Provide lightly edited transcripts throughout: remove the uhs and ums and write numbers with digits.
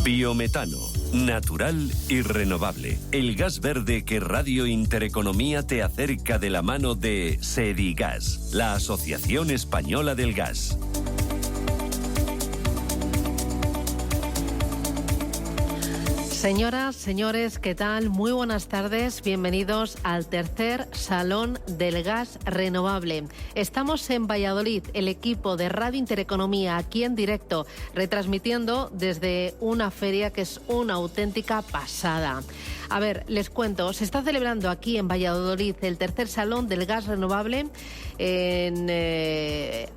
Biometano, natural y renovable. El gas verde que Radio Intereconomía te acerca de la mano de Sedigas, la Asociación Española del Gas. Señoras, señores, ¿qué tal? Muy buenas tardes, bienvenidos al tercer Salón del Gas Renovable. Estamos en Valladolid, el equipo de Radio Intereconomía, aquí en directo, retransmitiendo desde una feria que es una auténtica pasada. A ver, les cuento, se está celebrando aquí en Valladolid el tercer Salón del Gas Renovable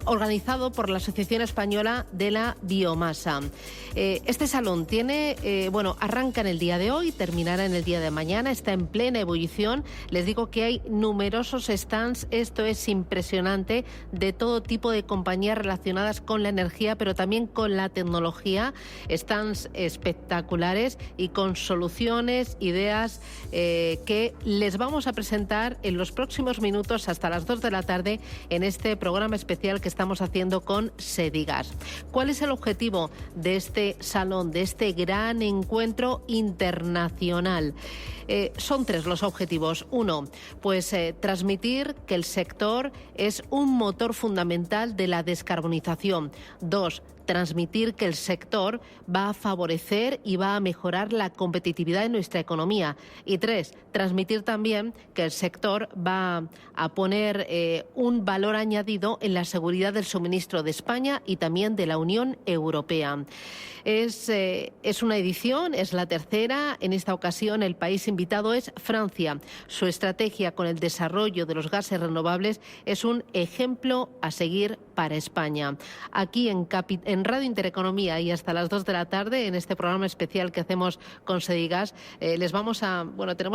organizado por la Asociación Española de la Biomasa. Este salón arranca en el día de hoy, terminará en el día de mañana, está en plena ebullición. Les digo que hay numerosos stands, esto es impresionante, de todo tipo de compañías relacionadas con la energía, pero también con la tecnología. Stands espectaculares y con soluciones, ideas que les vamos a presentar en los próximos minutos hasta las 2 de la tarde en este programa especial que estamos haciendo con Sedigas. ¿Cuál es el objetivo de este salón, de este gran encuentro internacional? Son tres los objetivos. Uno, transmitir que el sector es un motor fundamental de la descarbonización. Dos, transmitir que el sector va a favorecer y va a mejorar la competitividad de nuestra economía. Y tres, transmitir también que el sector va a poner un valor añadido en la seguridad del suministro de España y también de la Unión Europea. Es una edición, es la tercera. En esta ocasión el país invitado es Francia. Su estrategia con el desarrollo de los gases renovables es un ejemplo a seguir para España. Aquí en Radio Intereconomía y hasta las 2 de la tarde, en este programa especial que hacemos con Sedigas, tenemos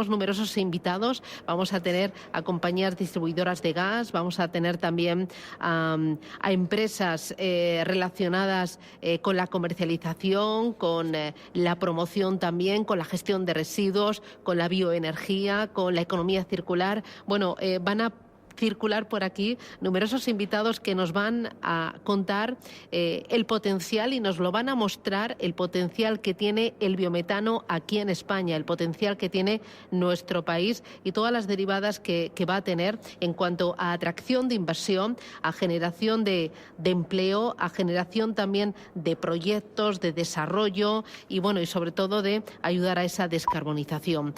numerosos invitados. Vamos a tener a compañías distribuidoras de gas, vamos a tener también a empresas relacionadas con la comercialización, con la promoción también, con la gestión de residuos, con la bioenergía, con la economía circular. Van a circular por aquí numerosos invitados que nos van a contar el potencial y nos lo van a mostrar, el potencial que tiene el biometano aquí en España, el potencial que tiene nuestro país y todas las derivadas que va a tener en cuanto a atracción de inversión, a generación de empleo, a generación también de proyectos, de desarrollo y sobre todo de ayudar a esa descarbonización.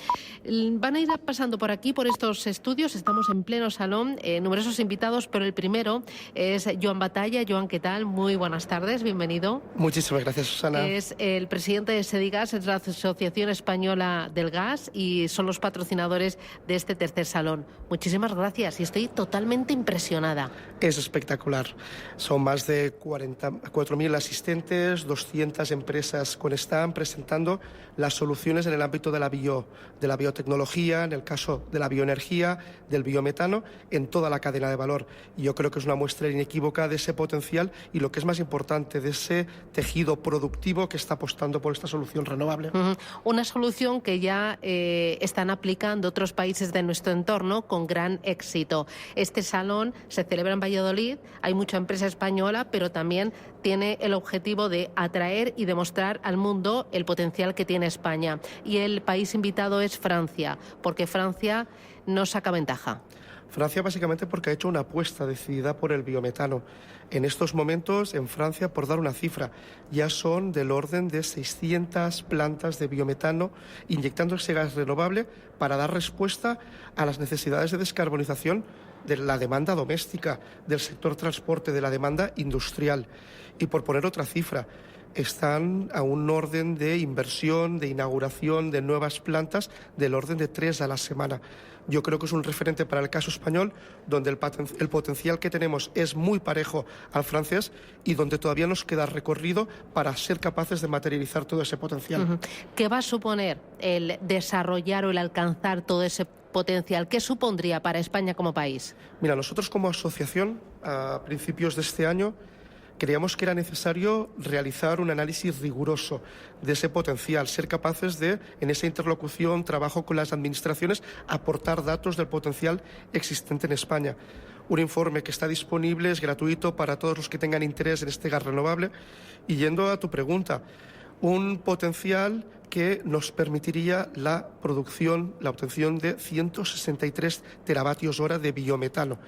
Van a ir pasando por aquí, por estos estudios, estamos en pleno salón. Numerosos invitados, pero el primero es Joan Batalla. Joan, ¿qué tal? Muy buenas tardes, bienvenido. Muchísimas gracias, Susana. Es el presidente de Sedigas, es la Asociación Española del Gas y son los patrocinadores de este tercer salón. Muchísimas gracias y estoy totalmente impresionada. Es espectacular. Son más de 4.000 asistentes, 200 empresas con stand presentando las soluciones en el ámbito de la biotecnología, en el caso de la bioenergía, del biometano, en toda la cadena de valor. Y yo creo que es una muestra inequívoca de ese potencial y, lo que es más importante, de ese tejido productivo que está apostando por esta solución renovable. Una solución que ya están aplicando otros países de nuestro entorno con gran éxito. Este salón se celebra en Valladolid, hay mucha empresa española, pero también tiene el objetivo de atraer y demostrar al mundo el potencial que tiene España. Y el país invitado es Francia, porque Francia no saca ventaja. Francia básicamente porque ha hecho una apuesta decidida por el biometano. En estos momentos, en Francia, por dar una cifra, ya son del orden de 600 plantas de biometano inyectando ese gas renovable para dar respuesta a las necesidades de descarbonización de la demanda doméstica, del sector transporte, de la demanda industrial. Y por poner otra cifra, están a un orden de inversión, de inauguración de nuevas plantas del orden de 3 a la semana. Yo creo que es un referente para el caso español, donde el potencial que tenemos es muy parejo al francés y donde todavía nos queda recorrido para ser capaces de materializar todo ese potencial. ¿Qué va a suponer el desarrollar o el alcanzar todo ese potencial? ¿Qué supondría para España como país? Mira, nosotros como asociación, a principios de este año, creíamos que era necesario realizar un análisis riguroso de ese potencial, ser capaces de, en esa interlocución, trabajo con las administraciones, aportar datos del potencial existente en España. Un informe que está disponible, es gratuito para todos los que tengan interés en este gas renovable. Y yendo a tu pregunta, un potencial que nos permitiría la obtención de 163 teravatios hora de biometano.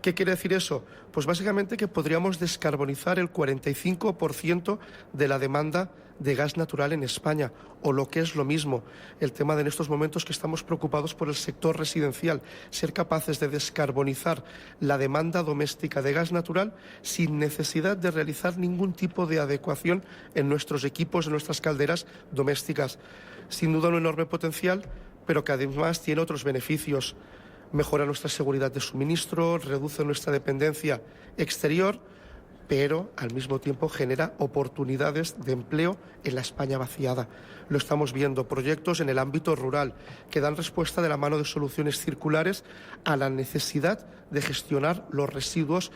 ¿Qué quiere decir eso? Pues básicamente que podríamos descarbonizar el 45% de la demanda de gas natural en España, o lo que es lo mismo, el tema de en estos momentos que estamos preocupados por el sector residencial, ser capaces de descarbonizar la demanda doméstica de gas natural sin necesidad de realizar ningún tipo de adecuación en nuestros equipos, en nuestras calderas domésticas. Sin duda un enorme potencial, pero que además tiene otros beneficios. Mejora nuestra seguridad de suministro, reduce nuestra dependencia exterior, pero al mismo tiempo genera oportunidades de empleo en la España vaciada. Lo estamos viendo, proyectos en el ámbito rural que dan respuesta de la mano de soluciones circulares a la necesidad de gestionar los residuos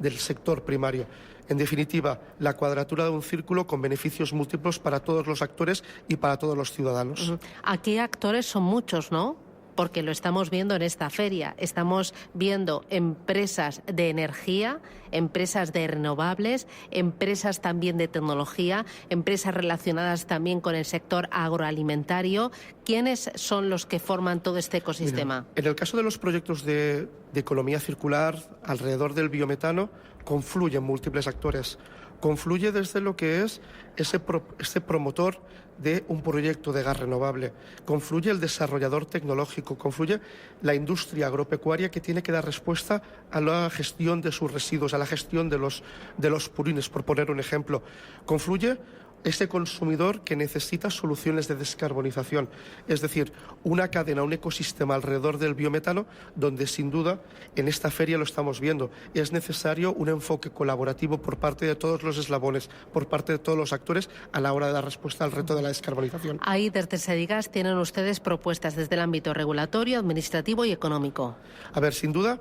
del sector primario. En definitiva, la cuadratura de un círculo con beneficios múltiples para todos los actores y para todos los ciudadanos. Aquí actores son muchos, ¿no? Porque lo estamos viendo en esta feria. Estamos viendo empresas de energía, empresas de renovables, empresas también de tecnología, empresas relacionadas también con el sector agroalimentario. ¿Quiénes son los que forman todo este ecosistema? Mira, en el caso de los proyectos de economía circular alrededor del biometano, confluyen múltiples actores. Confluye desde lo que es ese promotor de un proyecto de gas renovable, confluye el desarrollador tecnológico, confluye la industria agropecuaria que tiene que dar respuesta a la gestión de sus residuos, a la gestión de los purines, por poner un ejemplo. Confluye ese consumidor que necesita soluciones de descarbonización, es decir, una cadena, un ecosistema alrededor del biometano donde sin duda en esta feria lo estamos viendo. Es necesario un enfoque colaborativo por parte de todos los eslabones, por parte de todos los actores a la hora de dar respuesta al reto de la descarbonización. Ahí desde Sedigas tienen ustedes propuestas desde el ámbito regulatorio, administrativo y económico. A ver, sin duda,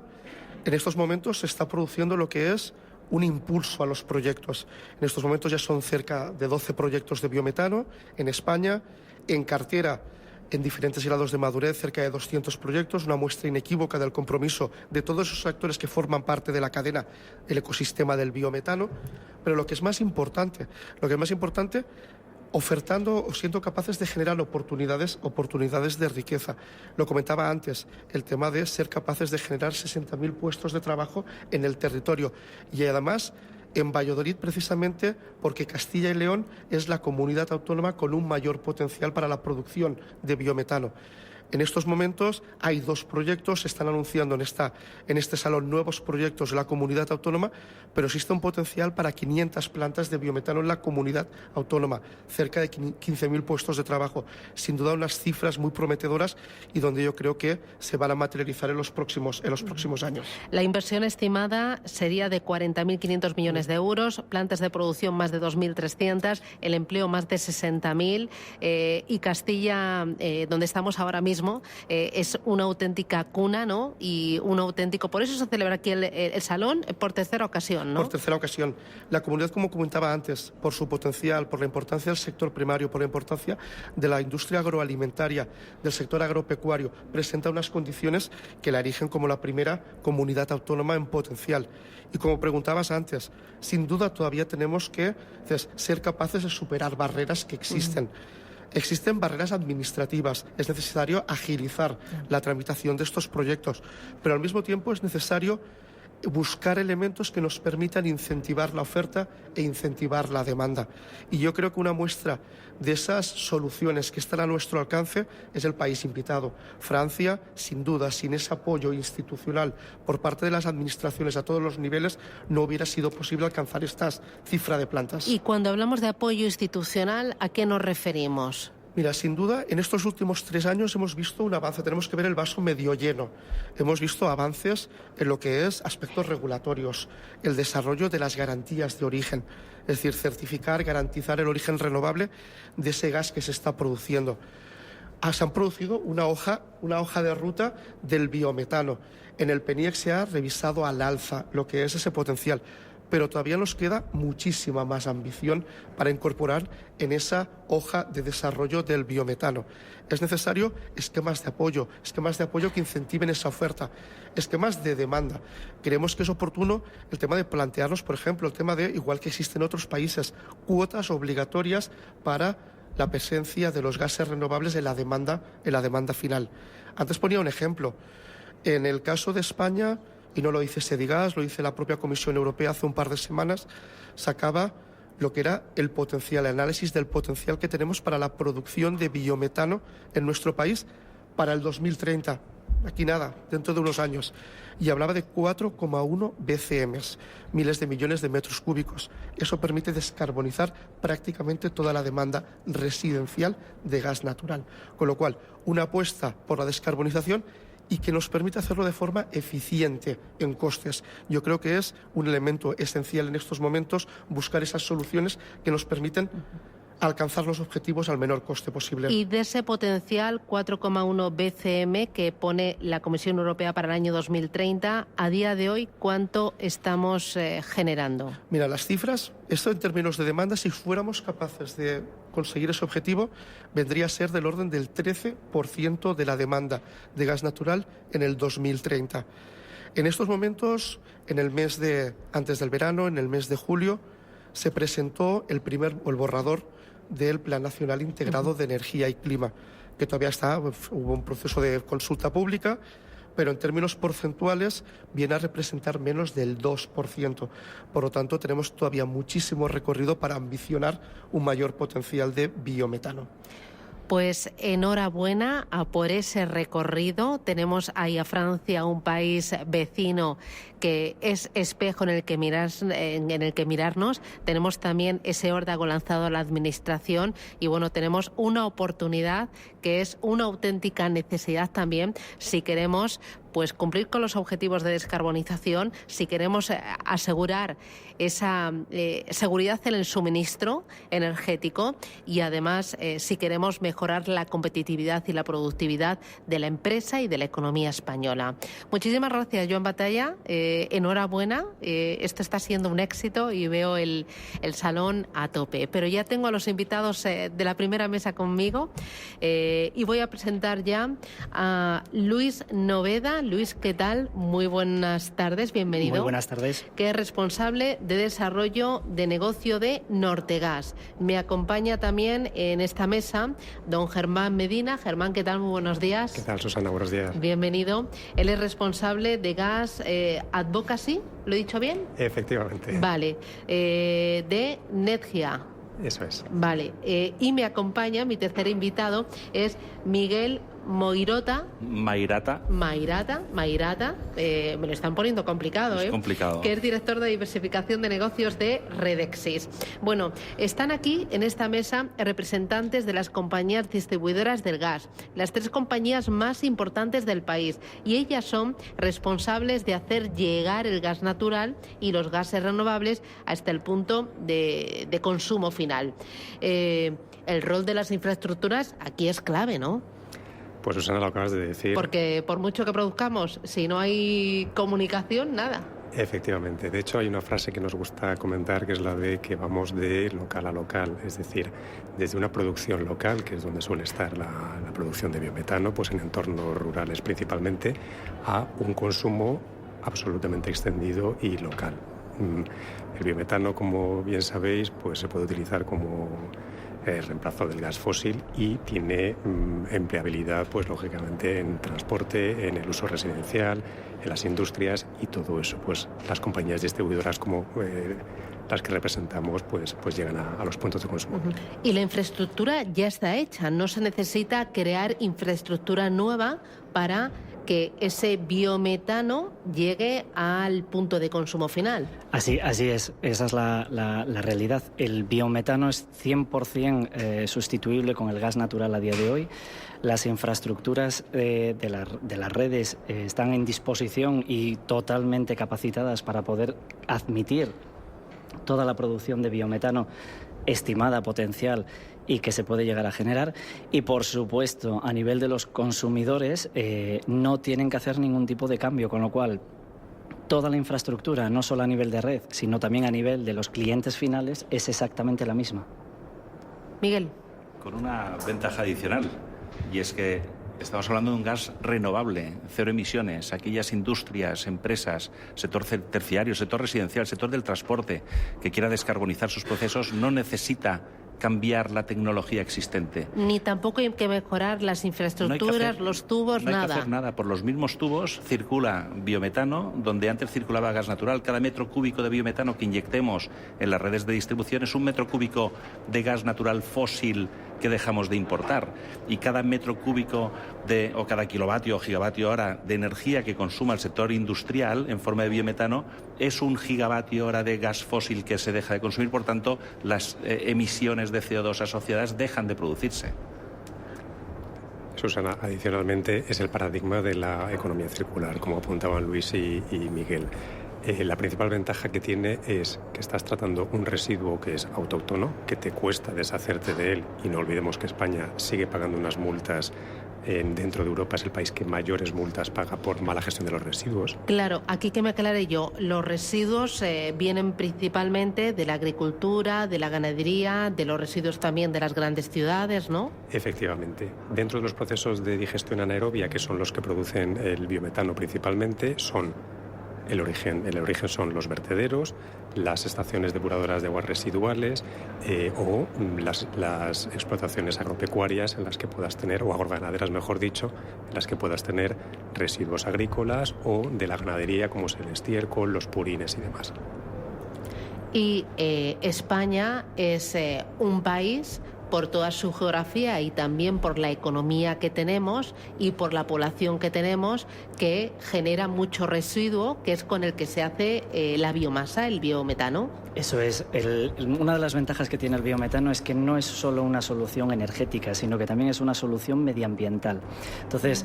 en estos momentos se está produciendo lo que es un impulso a los proyectos. En estos momentos ya son cerca de 12 proyectos de biometano en España, en cartera en diferentes grados de madurez, cerca de 200 proyectos, una muestra inequívoca del compromiso de todos esos actores que forman parte de la cadena, el ecosistema del biometano. Pero lo que es más importante, ofertando o siendo capaces de generar oportunidades de riqueza. Lo comentaba antes, el tema de ser capaces de generar 60.000 puestos de trabajo en el territorio. Y además, en Valladolid, precisamente porque Castilla y León es la comunidad autónoma con un mayor potencial para la producción de biometano. En estos momentos hay 2 proyectos, se están anunciando en este salón nuevos proyectos de la comunidad autónoma, pero existe un potencial para 500 plantas de biometano en la comunidad autónoma, cerca de 15.000 puestos de trabajo. Sin duda unas cifras muy prometedoras y donde yo creo que se van a materializar en los próximos años. La inversión estimada sería de 40.500 millones de euros, plantas de producción más de 2.300, el empleo más de 60.000 y Castilla, donde estamos ahora mismo, es una auténtica cuna, ¿no? Y un auténtico... Por eso se celebra aquí el salón por tercera ocasión, ¿no? Por tercera ocasión. La comunidad, como comentaba antes, por su potencial, por la importancia del sector primario, por la importancia de la industria agroalimentaria, del sector agropecuario, presenta unas condiciones que la erigen como la primera comunidad autónoma en potencial. Y como preguntabas antes, sin duda todavía tenemos que ser capaces de superar barreras que existen. Existen barreras administrativas, es necesario agilizar la tramitación de estos proyectos, pero al mismo tiempo es necesario buscar elementos que nos permitan incentivar la oferta e incentivar la demanda. Y yo creo que una muestra de esas soluciones que están a nuestro alcance es el país invitado. Francia, sin duda, sin ese apoyo institucional por parte de las administraciones a todos los niveles, no hubiera sido posible alcanzar esta cifra de plantas. Y cuando hablamos de apoyo institucional, ¿a qué nos referimos? Mira, sin duda, en estos últimos 3 años hemos visto un avance. Tenemos que ver el vaso medio lleno. Hemos visto avances en lo que es aspectos regulatorios, el desarrollo de las garantías de origen, es decir, certificar, garantizar el origen renovable de ese gas que se está produciendo. Se han producido una hoja de ruta del biometano. En el PENIEC se ha revisado al alza lo que es ese potencial. pero todavía nos queda muchísima más ambición para incorporar en esa hoja de desarrollo del biometano. Es necesario esquemas de apoyo que incentiven esa oferta, esquemas de demanda. Creemos que es oportuno el tema de plantearnos, por ejemplo, el tema de, igual que existe en otros países, cuotas obligatorias para la presencia de los gases renovables en la demanda final. Antes ponía un ejemplo. En el caso de España, y no lo dice Sedigas, lo dice la propia Comisión Europea hace un par de semanas, sacaba lo que era el potencial, el análisis del potencial que tenemos para la producción de biometano en nuestro país para el 2030. Aquí nada, dentro de unos años. Y hablaba de 4,1 BCMs, miles de millones de metros cúbicos. Eso permite descarbonizar prácticamente toda la demanda residencial de gas natural. Con lo cual, una apuesta por la descarbonización y que nos permite hacerlo de forma eficiente en costes. Yo creo que es un elemento esencial en estos momentos buscar esas soluciones que nos permiten alcanzar los objetivos al menor coste posible. Y de ese potencial 4,1 BCM que pone la Comisión Europea para el año 2030, a día de hoy, ¿cuánto estamos generando? Mira, las cifras, esto en términos de demanda, si fuéramos capaces de conseguir ese objetivo, vendría a ser del orden del 13% de la demanda de gas natural en el 2030. En estos momentos, antes del verano, en el mes de julio, se presentó el borrador del Plan Nacional Integrado de Energía y Clima, que todavía hubo un proceso de consulta pública, pero en términos porcentuales viene a representar menos del 2%. Por lo tanto, tenemos todavía muchísimo recorrido para ambicionar un mayor potencial de biometano. Pues enhorabuena a por ese recorrido. Tenemos ahí a Francia, un país vecino que es espejo en el que mirarnos. Tenemos también ese órdago lanzado a la Administración y bueno, tenemos una oportunidad que es una auténtica necesidad también si queremos pues cumplir con los objetivos de descarbonización, si queremos asegurar esa seguridad en el suministro energético y además si queremos mejorar la competitividad y la productividad de la empresa y de la economía española. Muchísimas gracias, Joan Batalla. Enhorabuena. Esto está siendo un éxito y veo el salón a tope. Pero ya tengo a los invitados de la primera mesa conmigo y voy a presentar ya a Luis Noveda. Luis, ¿qué tal? Muy buenas tardes, bienvenido. Muy buenas tardes. Que es responsable de desarrollo de negocio de Nortegas. Me acompaña también en esta mesa don Germán Medina. Germán, ¿qué tal? Muy buenos días. ¿Qué tal, Susana? Buenos días. Bienvenido. Él es responsable de Gas Advocacy, ¿lo he dicho bien? Efectivamente. Vale. De Netgia. Eso es. Vale. Y me acompaña, mi tercer invitado, es Miguel Mairata, me lo están poniendo complicado, es complicado. Que es director de diversificación de negocios de Redexis. Bueno, están aquí en esta mesa representantes de las compañías distribuidoras del gas, las 3 compañías más importantes del país, y ellas son responsables de hacer llegar el gas natural y los gases renovables hasta el punto de consumo final. El rol de las infraestructuras aquí es clave, ¿no? Pues Susana, lo acabas de decir. Porque por mucho que produzcamos, si no hay comunicación, nada. Efectivamente. De hecho, hay una frase que nos gusta comentar, que es la de que vamos de local a local. Es decir, desde una producción local, que es donde suele estar la producción de biometano, pues en entornos rurales principalmente, a un consumo absolutamente extendido y local. El biometano, como bien sabéis, pues se puede utilizar como reemplazo del gas fósil y tiene empleabilidad, pues lógicamente en transporte, en el uso residencial, en las industrias y todo eso, pues las compañías distribuidoras como las que representamos, pues llegan a los puntos de consumo. Y la infraestructura ya está hecha, no se necesita crear infraestructura nueva para que ese biometano llegue al punto de consumo final. Así es, esa es la realidad. El biometano es 100% sustituible con el gas natural a día de hoy. Las infraestructuras de las redes están en disposición y totalmente capacitadas para poder admitir toda la producción de biometano estimada, potencial y que se puede llegar a generar. Y, por supuesto, a nivel de los consumidores no tienen que hacer ningún tipo de cambio, con lo cual toda la infraestructura, no solo a nivel de red, sino también a nivel de los clientes finales, es exactamente la misma. Miguel. Con una ventaja adicional, y es que estamos hablando de un gas renovable, cero emisiones. Aquellas industrias, empresas, sector terciario, sector residencial, sector del transporte, que quiera descarbonizar sus procesos, no necesita cambiar la tecnología existente. Ni tampoco hay que mejorar las infraestructuras, los tubos, nada. No hay que hacer nada. Por los mismos tubos circula biometano, donde antes circulaba gas natural. Cada metro cúbico de biometano que inyectemos en las redes de distribución es un metro cúbico de gas natural fósil que dejamos de importar. Y cada metro cúbico o cada kilovatio o gigavatio hora de energía que consuma el sector industrial en forma de biometano es un gigavatio hora de gas fósil que se deja de consumir. Por tanto, las emisiones de CO2 asociadas dejan de producirse. Susana, adicionalmente es el paradigma de la economía circular, como apuntaban Luis y Miguel. La principal ventaja que tiene es que estás tratando un residuo que es autóctono, que te cuesta deshacerte de él, y no olvidemos que España sigue pagando unas multas. Dentro de Europa es el país que mayores multas paga por mala gestión de los residuos. Claro, aquí que me aclare yo, los residuos vienen principalmente de la agricultura, de la ganadería, de los residuos también de las grandes ciudades, ¿no? Efectivamente. Dentro de los procesos de digestión anaerobia, que son los que producen el biometano principalmente, son el origen son los vertederos, las estaciones depuradoras de aguas residuales o las explotaciones agropecuarias en las que puedas tener, o agroganaderas mejor dicho, en las que puedas tener residuos agrícolas o de la ganadería como es el estiércol, los purines y demás. Y España es un país, por toda su geografía y también por la economía que tenemos y por la población que tenemos, que genera mucho residuo, que es con el que se hace la biomasa, el biometano. Eso es. Una de las ventajas que tiene el biometano es que no es solo una solución energética, sino que también es una solución medioambiental. Entonces,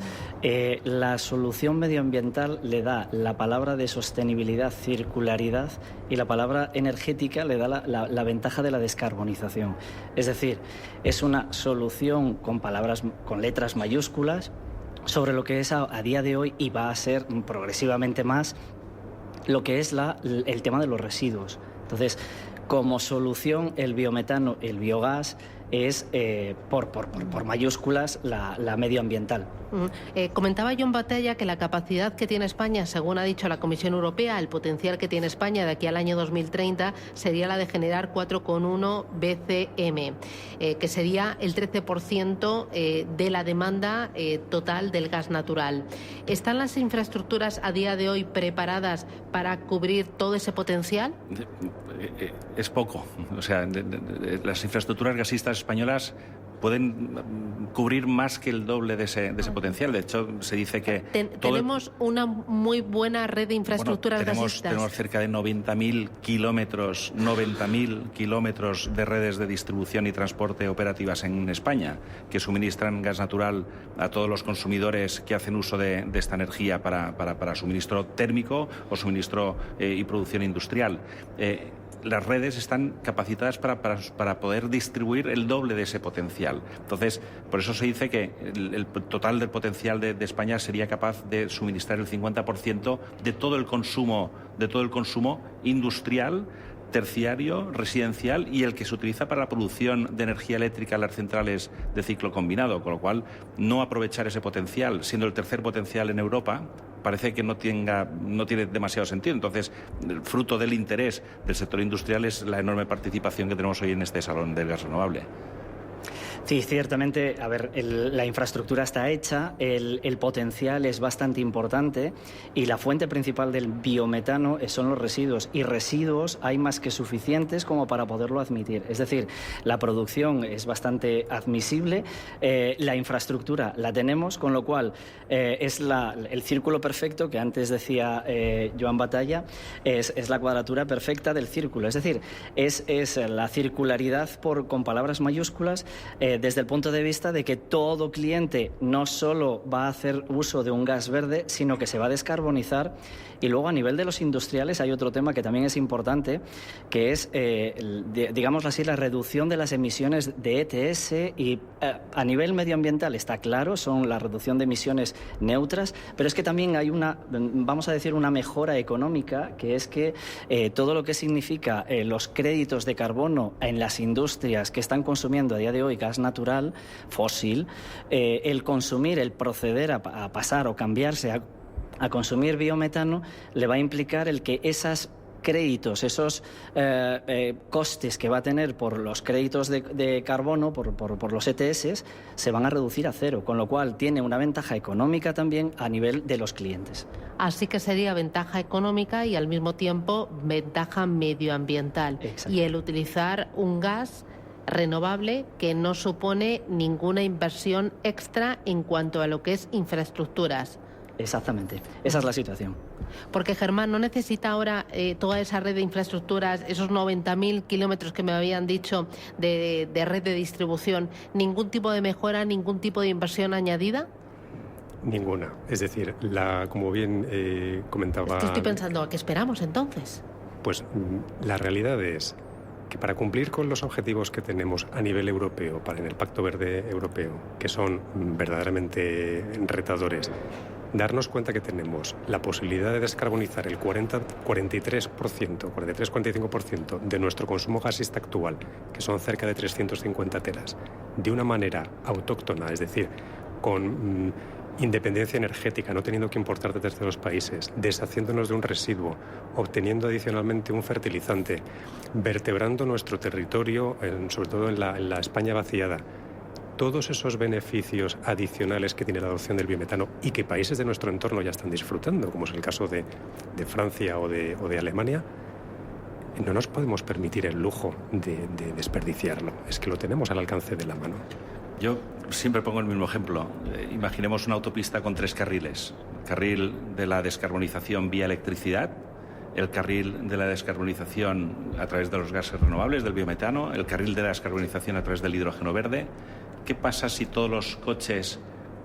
la solución medioambiental le da la palabra de sostenibilidad, circularidad, y la palabra energética le da la ventaja de la descarbonización. Es decir, es una solución con letras mayúsculas sobre lo que es a día de hoy, y va a ser progresivamente más, lo que es el tema de los residuos. Entonces, como solución, el biometano, el biogás, es por mayúsculas la medioambiental. Comentaba John Batalla que la capacidad que tiene España, según ha dicho la Comisión Europea, el potencial que tiene España de aquí al año 2030 sería la de generar 4,1 BCM, que sería el 13% de la demanda total del gas natural. ¿Están las infraestructuras a día de hoy preparadas para cubrir todo ese potencial? Es poco. O sea, las infraestructuras gasistas españolas pueden cubrir más que el doble de ese potencial. De hecho, se dice que tenemos una muy buena red de infraestructuras gasistas. Tenemos cerca de 90.000 kilómetros de redes de distribución y transporte operativas en España, que suministran gas natural a todos los consumidores que hacen uso de esta energía para suministro térmico o suministro y producción industrial. Las redes están capacitadas para poder distribuir el doble de ese potencial. Entonces, por eso se dice que el total del potencial de España sería capaz de suministrar el 50% de todo el consumo industrial, terciario, residencial y el que se utiliza para la producción de energía eléctrica en las centrales de ciclo combinado, con lo cual no aprovechar ese potencial, siendo el tercer potencial en Europa, parece que no tiene demasiado sentido. Entonces, el fruto del interés del sector industrial es la enorme participación que tenemos hoy en este salón del gas renovable. Sí, ciertamente, a ver, la infraestructura está hecha, el potencial es bastante importante y la fuente principal del biometano son los residuos, y residuos hay más que suficientes como para poderlo admitir. Es decir, la producción es bastante admisible, la infraestructura la tenemos, con lo cual es el círculo perfecto que antes decía Joan Batalla, es la cuadratura perfecta del círculo. Es decir, es la circularidad con palabras mayúsculas desde el punto de vista de que todo cliente no solo va a hacer uso de un gas verde, sino que se va a descarbonizar. Y luego, a nivel de los industriales, hay otro tema que también es importante, que es, digámoslo así, la reducción de las emisiones de ETS. Y a nivel medioambiental está claro, son la reducción de emisiones neutras, pero es que también hay vamos a decir, una mejora económica, que es que todo lo que significa los créditos de carbono en las industrias que están consumiendo a día de hoy gas natural, fósil, el consumir, el proceder a pasar o cambiarse a consumir biometano, le va a implicar el que esas créditos, esos costes que va a tener por los créditos de carbono, por los ETS, se van a reducir a cero, con lo cual tiene una ventaja económica también a nivel de los clientes. Así que sería ventaja económica y al mismo tiempo ventaja medioambiental. Exacto. Y el utilizar un gas renovable que no supone ninguna inversión extra en cuanto a lo que es infraestructuras. Exactamente, esa es la situación. Porque, Germán, ¿no necesita ahora toda esa red de infraestructuras, esos 90.000 kilómetros que me habían dicho de red de distribución, ningún tipo de mejora, ningún tipo de inversión añadida? Ninguna. Es decir, como bien comentaba... Es que estoy pensando, ¿a qué esperamos entonces? Pues la realidad es que para cumplir con los objetivos que tenemos a nivel europeo, en el Pacto Verde Europeo, que son verdaderamente retadores, darnos cuenta que tenemos la posibilidad de descarbonizar el 43-45% de nuestro consumo gasista actual, que son cerca de 350 teras, de una manera autóctona, es decir, con independencia energética, no teniendo que importar de terceros países, deshaciéndonos de un residuo, obteniendo adicionalmente un fertilizante, vertebrando nuestro territorio, sobre todo en la España vaciada. Todos esos beneficios adicionales que tiene la adopción del biometano y que países de nuestro entorno ya están disfrutando, como es el caso de Francia o de Alemania, no nos podemos permitir el lujo de desperdiciarlo. Es que lo tenemos al alcance de la mano. Yo siempre pongo el mismo ejemplo. Imaginemos una autopista con 3 carriles. El carril de la descarbonización vía electricidad, el carril de la descarbonización a través de los gases renovables, del biometano, el carril de la descarbonización a través del hidrógeno verde. ¿Qué pasa si todos los coches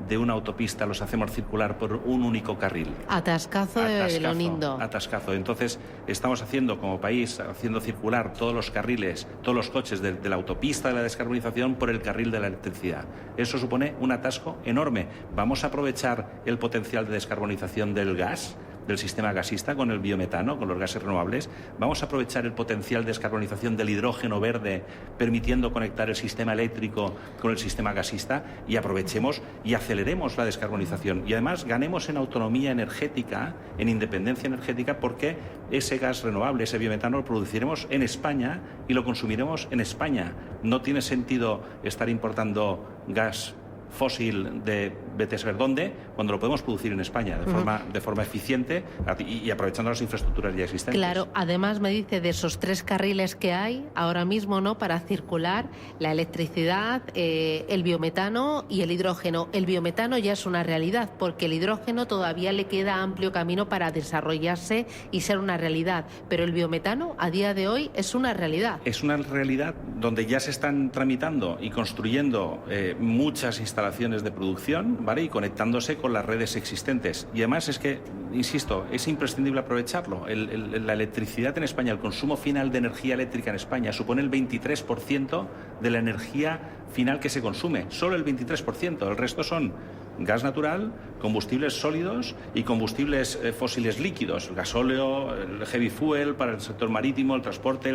de una autopista los hacemos circular por un único carril? Atascazo de lo lindo. Atascazo. Entonces, estamos haciendo como país, haciendo circular todos los carriles, todos los coches de la autopista de la descarbonización por el carril de la electricidad. Eso supone un atasco enorme. ¿Vamos a aprovechar el potencial de descarbonización del gas, del sistema gasista con el biometano, con los gases renovables? ¿Vamos a aprovechar el potencial de descarbonización del hidrógeno verde, permitiendo conectar el sistema eléctrico con el sistema gasista? Y aprovechemos y aceleremos la descarbonización. Y además ganemos en autonomía energética, en independencia energética, porque ese gas renovable, ese biometano, lo produciremos en España y lo consumiremos en España. No tiene sentido estar importando gas fósil de vete a saber dónde, cuando lo podemos producir en España de forma eficiente y aprovechando las infraestructuras ya existentes. Claro, además me dice de esos 3 carriles que hay ahora mismo, ¿no?, para circular la electricidad, el biometano y el hidrógeno. El biometano ya es una realidad, porque el hidrógeno todavía le queda amplio camino para desarrollarse y ser una realidad, pero el biometano a día de hoy es una realidad. Es una realidad donde ya se están tramitando y construyendo muchas instalaciones de producción, ¿vale?, y conectándose con las redes existentes. Y además es que, insisto, es imprescindible aprovecharlo. La electricidad en España, el consumo final de energía eléctrica en España supone el 23% de la energía final que se consume. Solo el 23%. El resto son gas natural, combustibles sólidos y combustibles fósiles líquidos, el gasóleo, el heavy fuel para el sector marítimo, el transporte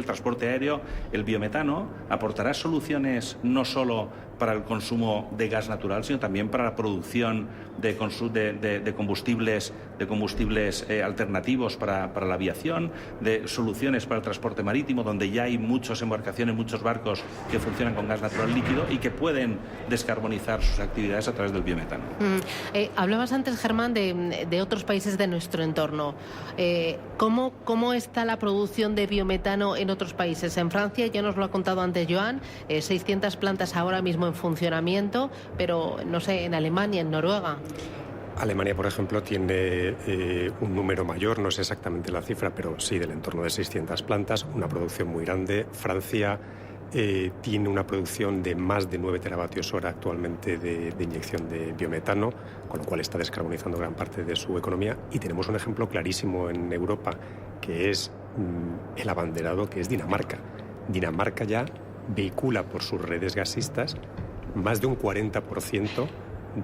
aéreo. El biometano aportará soluciones no solo para el consumo de gas natural, sino también para la producción de combustibles alternativos para la aviación, de soluciones para el transporte marítimo, donde ya hay muchas embarcaciones, muchos barcos que funcionan con gas natural líquido y que pueden descarbonizar sus actividades a través del biometano. Hablabas antes, Germán, de otros países de nuestro entorno. ¿Cómo está la producción de biometano en otros países? En Francia, ya nos lo ha contado antes Joan, 600 plantas ahora mismo en funcionamiento, pero no sé, en Alemania, en Noruega. Alemania, por ejemplo, tiene un número mayor, no sé exactamente la cifra, pero sí del entorno de 600 plantas, una producción muy grande. Francia tiene una producción de más de 9 teravatios hora actualmente de inyección de biometano, con lo cual está descarbonizando gran parte de su economía. Y tenemos un ejemplo clarísimo en Europa, que es el abanderado, que es Dinamarca. Dinamarca ya vehicula por sus redes gasistas más de un 40%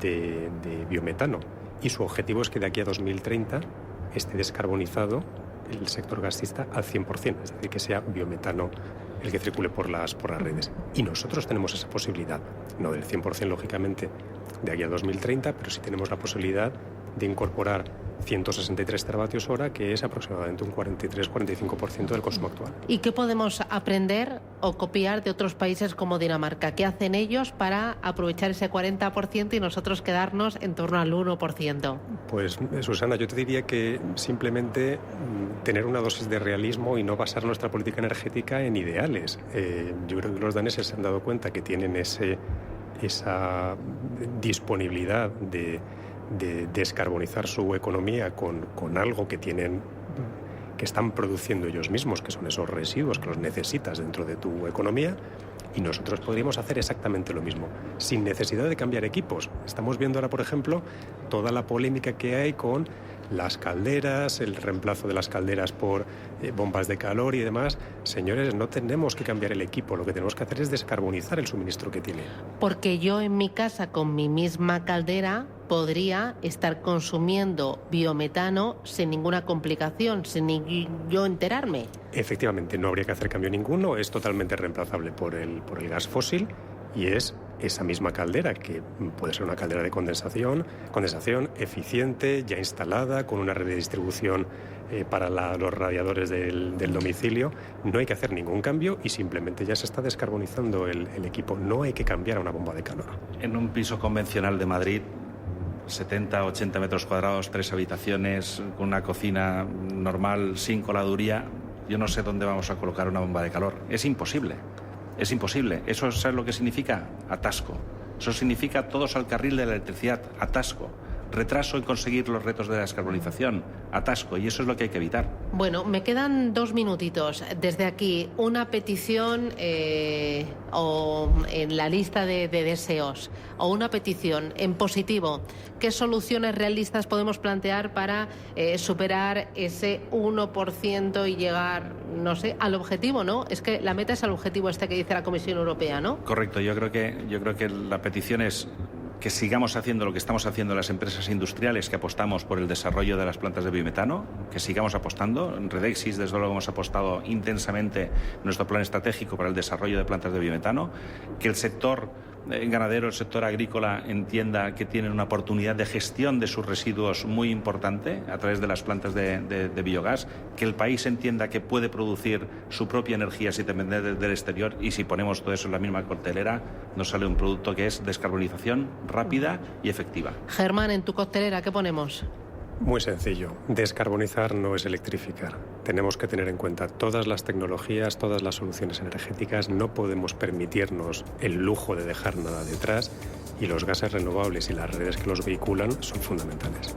de biometano. Y su objetivo es que de aquí a 2030 esté descarbonizado el sector gasista al 100%, es decir, que sea biometano el que circule por las redes. Y nosotros tenemos esa posibilidad, no del 100% lógicamente de aquí a 2030, pero sí tenemos la posibilidad de incorporar 163 teravatios hora, que es aproximadamente un 43-45% del consumo actual. ¿Y qué podemos aprender o copiar de otros países como Dinamarca? ¿Qué hacen ellos para aprovechar ese 40% y nosotros quedarnos en torno al 1%? Pues, Susana, yo te diría que simplemente tener una dosis de realismo y no basar nuestra política energética en ideales. Yo creo que los daneses se han dado cuenta que tienen esa disponibilidad de descarbonizar su economía con algo que están produciendo ellos mismos, que son esos residuos que los necesitas dentro de tu economía, y nosotros podríamos hacer exactamente lo mismo, sin necesidad de cambiar equipos. Estamos viendo ahora, por ejemplo, toda la polémica que hay con las calderas, el reemplazo de las calderas por bombas de calor y demás. Señores, no tenemos que cambiar el equipo, lo que tenemos que hacer es descarbonizar el suministro que tiene. Porque yo en mi casa, con mi misma caldera, podría estar consumiendo biometano sin ninguna complicación, sin yo enterarme. Efectivamente, no habría que hacer cambio ninguno, es totalmente reemplazable por el gas fósil, y es esa misma caldera, que puede ser una caldera de condensación eficiente, ya instalada, con una red de distribución para los radiadores del domicilio. No hay que hacer ningún cambio y simplemente ya se está descarbonizando el equipo. No hay que cambiar a una bomba de calor. En un piso convencional de Madrid, 70, 80 metros cuadrados, 3 habitaciones, con una cocina normal, sin coladuría, yo no sé dónde vamos a colocar una bomba de calor. Es imposible. Es imposible. ¿Eso es lo que significa? Atasco. Eso significa todos al carril de la electricidad. Atasco. Retraso en conseguir los retos de la descarbonización. Atasco. Y eso es lo que hay que evitar. Bueno, me quedan 2 minutitos. Desde aquí, una petición o en la lista de deseos, o una petición en positivo. ¿Qué soluciones realistas podemos plantear para superar ese 1% y llegar, no sé, al objetivo, ¿no? Es que la meta es al objetivo que dice la Comisión Europea, ¿no? Correcto. Yo creo que la petición es que sigamos haciendo lo que estamos haciendo las empresas industriales, que apostamos por el desarrollo de las plantas de biometano, que sigamos apostando. En Redexis, desde luego, hemos apostado intensamente en nuestro plan estratégico para el desarrollo de plantas de biometano, que el sector ganadero, el sector agrícola entienda que tienen una oportunidad de gestión de sus residuos muy importante a través de las plantas de biogás, que el país entienda que puede producir su propia energía sin depender del exterior, y si ponemos todo eso en la misma coctelera nos sale un producto que es descarbonización rápida y efectiva. Germán, en tu coctelera, ¿qué ponemos? Muy sencillo. Descarbonizar no es electrificar. Tenemos que tener en cuenta todas las tecnologías, todas las soluciones energéticas. No podemos permitirnos el lujo de dejar nada detrás, y los gases renovables y las redes que los vehiculan son fundamentales.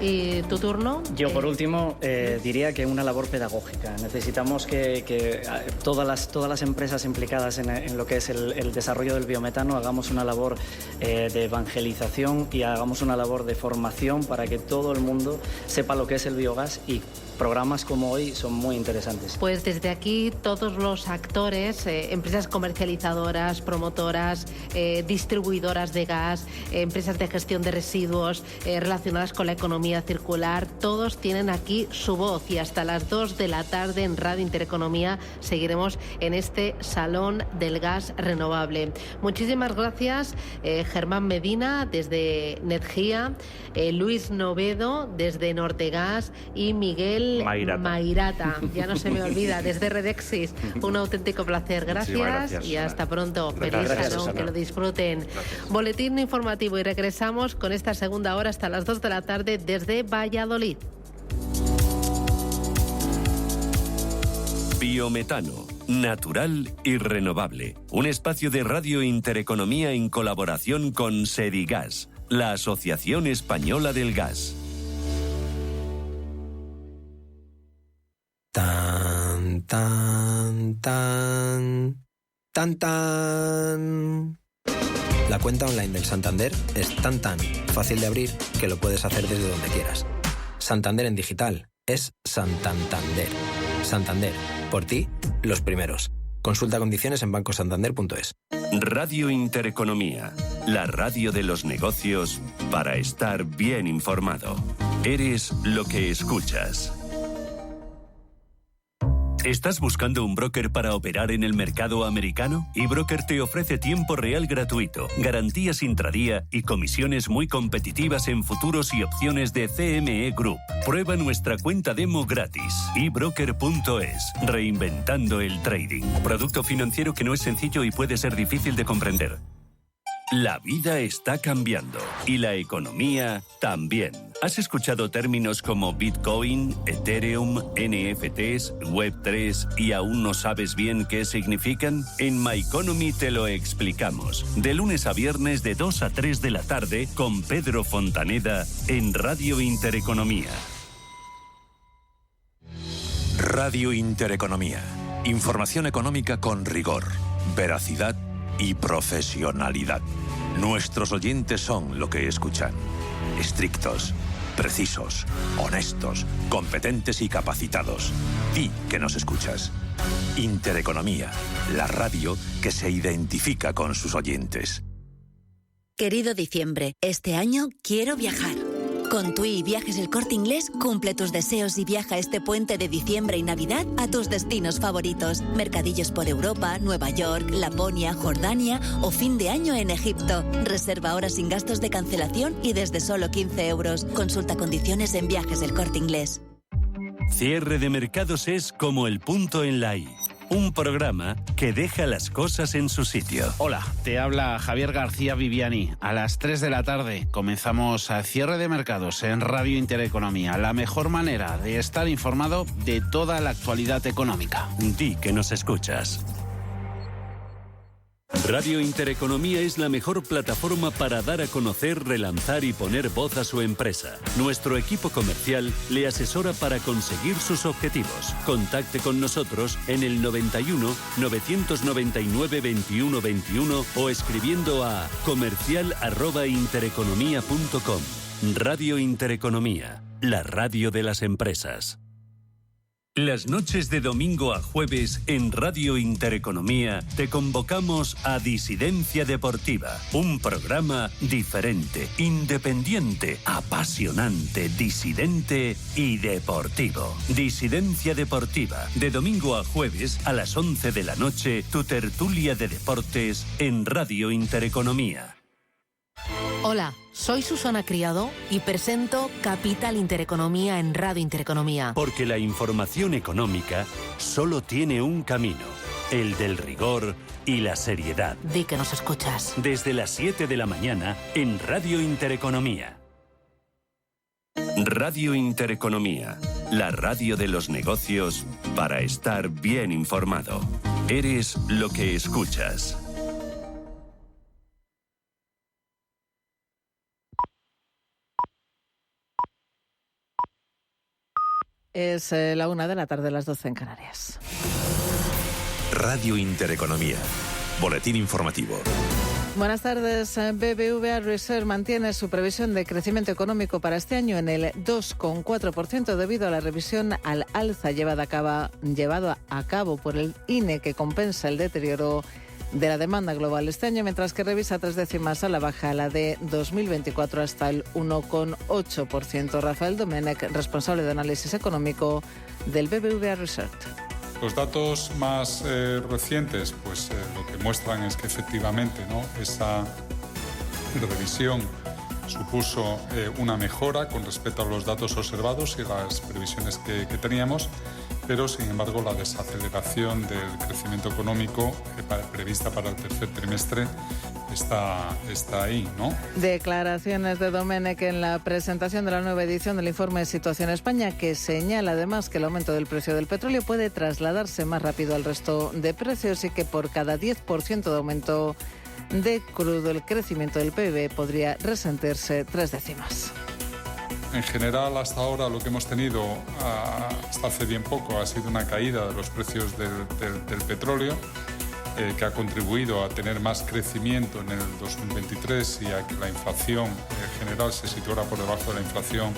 ¿Y tu turno? Yo, por último, diría que una labor pedagógica. Necesitamos que todas las empresas implicadas en lo que es el desarrollo del biometano hagamos una labor de evangelización y hagamos una labor de formación para que todo el mundo sepa lo que es el biogás, y programas como hoy son muy interesantes. Pues desde aquí todos los actores, empresas comercializadoras, promotoras, distribuidoras de gas, empresas de gestión de residuos relacionadas con la economía circular, todos tienen aquí su voz, y hasta las 2 de la tarde en Radio Intereconomía seguiremos en este Salón del Gas Renovable. Muchísimas gracias, Germán Medina desde Netgia, Luis Novedo desde Nortegas y Miguel Mairata, ya no se me olvida, desde Redexis. Un auténtico placer. Gracias y hasta pronto. Feliz salón, que lo disfruten. Gracias. Boletín informativo, y regresamos con esta segunda hora hasta las 2 de la tarde desde Valladolid. Biometano, natural y renovable. Un espacio de Radio Intereconomía en colaboración con Sedigas, la Asociación Española del Gas. Tan, tan, tan. ¡Tan, tan! La cuenta online del Santander es tan fácil de abrir que lo puedes hacer desde donde quieras. Santander en digital es Santander. Santander, por ti, los primeros. Consulta condiciones en bancosantander.es. Radio Intereconomía, la radio de los negocios para estar bien informado. Eres lo que escuchas. ¿Estás buscando un broker para operar en el mercado americano? eBroker te ofrece tiempo real gratuito, garantías intradía y comisiones muy competitivas en futuros y opciones de CME Group. Prueba nuestra cuenta demo gratis. eBroker.es. Reinventando el trading. Producto financiero que no es sencillo y puede ser difícil de comprender. La vida está cambiando y la economía también. ¿Has escuchado términos como Bitcoin, Ethereum, NFTs, Web3 y aún no sabes bien qué significan? En My Economy te lo explicamos. De lunes a viernes de 2 a 3 de la tarde con Pedro Fontaneda en Radio Intereconomía. Radio Intereconomía. Información económica con rigor, veracidad y profesionalidad. Nuestros oyentes son lo que escuchan. Estrictos, precisos, honestos, competentes y capacitados. Di que nos escuchas. Intereconomía, la radio que se identifica con sus oyentes. Querido diciembre, este año quiero viajar. Con TUI Viajes El Corte Inglés, cumple tus deseos y viaja este puente de diciembre y Navidad a tus destinos favoritos. Mercadillos por Europa, Nueva York, Laponia, Jordania o fin de año en Egipto. Reserva ahora sin gastos de cancelación y desde solo 15 euros. Consulta condiciones en Viajes El Corte Inglés. Cierre de mercados es como el punto en la I. Un programa que deja las cosas en su sitio. Hola, te habla Javier García Viviani. A las 3 de la tarde comenzamos a Cierre de Mercados en Radio Intereconomía. La mejor manera de estar informado de toda la actualidad económica. Di que nos escuchas. Radio Intereconomía es la mejor plataforma para dar a conocer, relanzar y poner voz a su empresa. Nuestro equipo comercial le asesora para conseguir sus objetivos. Contacte con nosotros en el 91 999 21 21 o escribiendo a comercial@intereconomia.com. Radio Intereconomía, la radio de las empresas. Las noches de domingo a jueves en Radio Intereconomía te convocamos a Disidencia Deportiva, un programa diferente, independiente, apasionante, disidente y deportivo. Disidencia Deportiva, de domingo a jueves a las 11 de la noche, tu tertulia de deportes en Radio Intereconomía. Hola, soy Susana Criado y presento Capital Intereconomía en Radio Intereconomía. Porque la información económica solo tiene un camino, el del rigor y la seriedad. Di que nos escuchas. Desde las 7 de la mañana en Radio Intereconomía. Radio Intereconomía, la radio de los negocios para estar bien informado. Eres lo que escuchas. Es la 1 de la tarde, las 12 en Canarias. Radio Intereconomía. Boletín informativo. Buenas tardes. BBVA Research mantiene su previsión de crecimiento económico para este año en el 2,4% debido a la revisión al alza llevado a cabo por el INE, que compensa el deterioro de la demanda global este año, mientras que revisa 3 décimas a la baja la de 2024 hasta el 1,8%. Rafael Domenech, responsable de análisis económico del BBVA Research. Los datos más recientes lo que muestran es que efectivamente, ¿no?, esa revisión supuso una mejora con respecto a los datos observados y las previsiones que teníamos, pero sin embargo la desaceleración del crecimiento económico prevista para el tercer trimestre está ahí, ¿no? Declaraciones de Domenech en la presentación de la nueva edición del informe de Situación España, que señala además que el aumento del precio del petróleo puede trasladarse más rápido al resto de precios y que por cada 10% de aumento de crudo el crecimiento del PIB podría resentirse 3 décimas. En general, hasta ahora lo que hemos tenido, hasta hace bien poco, ha sido una caída de los precios del petróleo. que ha contribuido a tener más crecimiento en el 2023 y a que la inflación general se situara por debajo de la inflación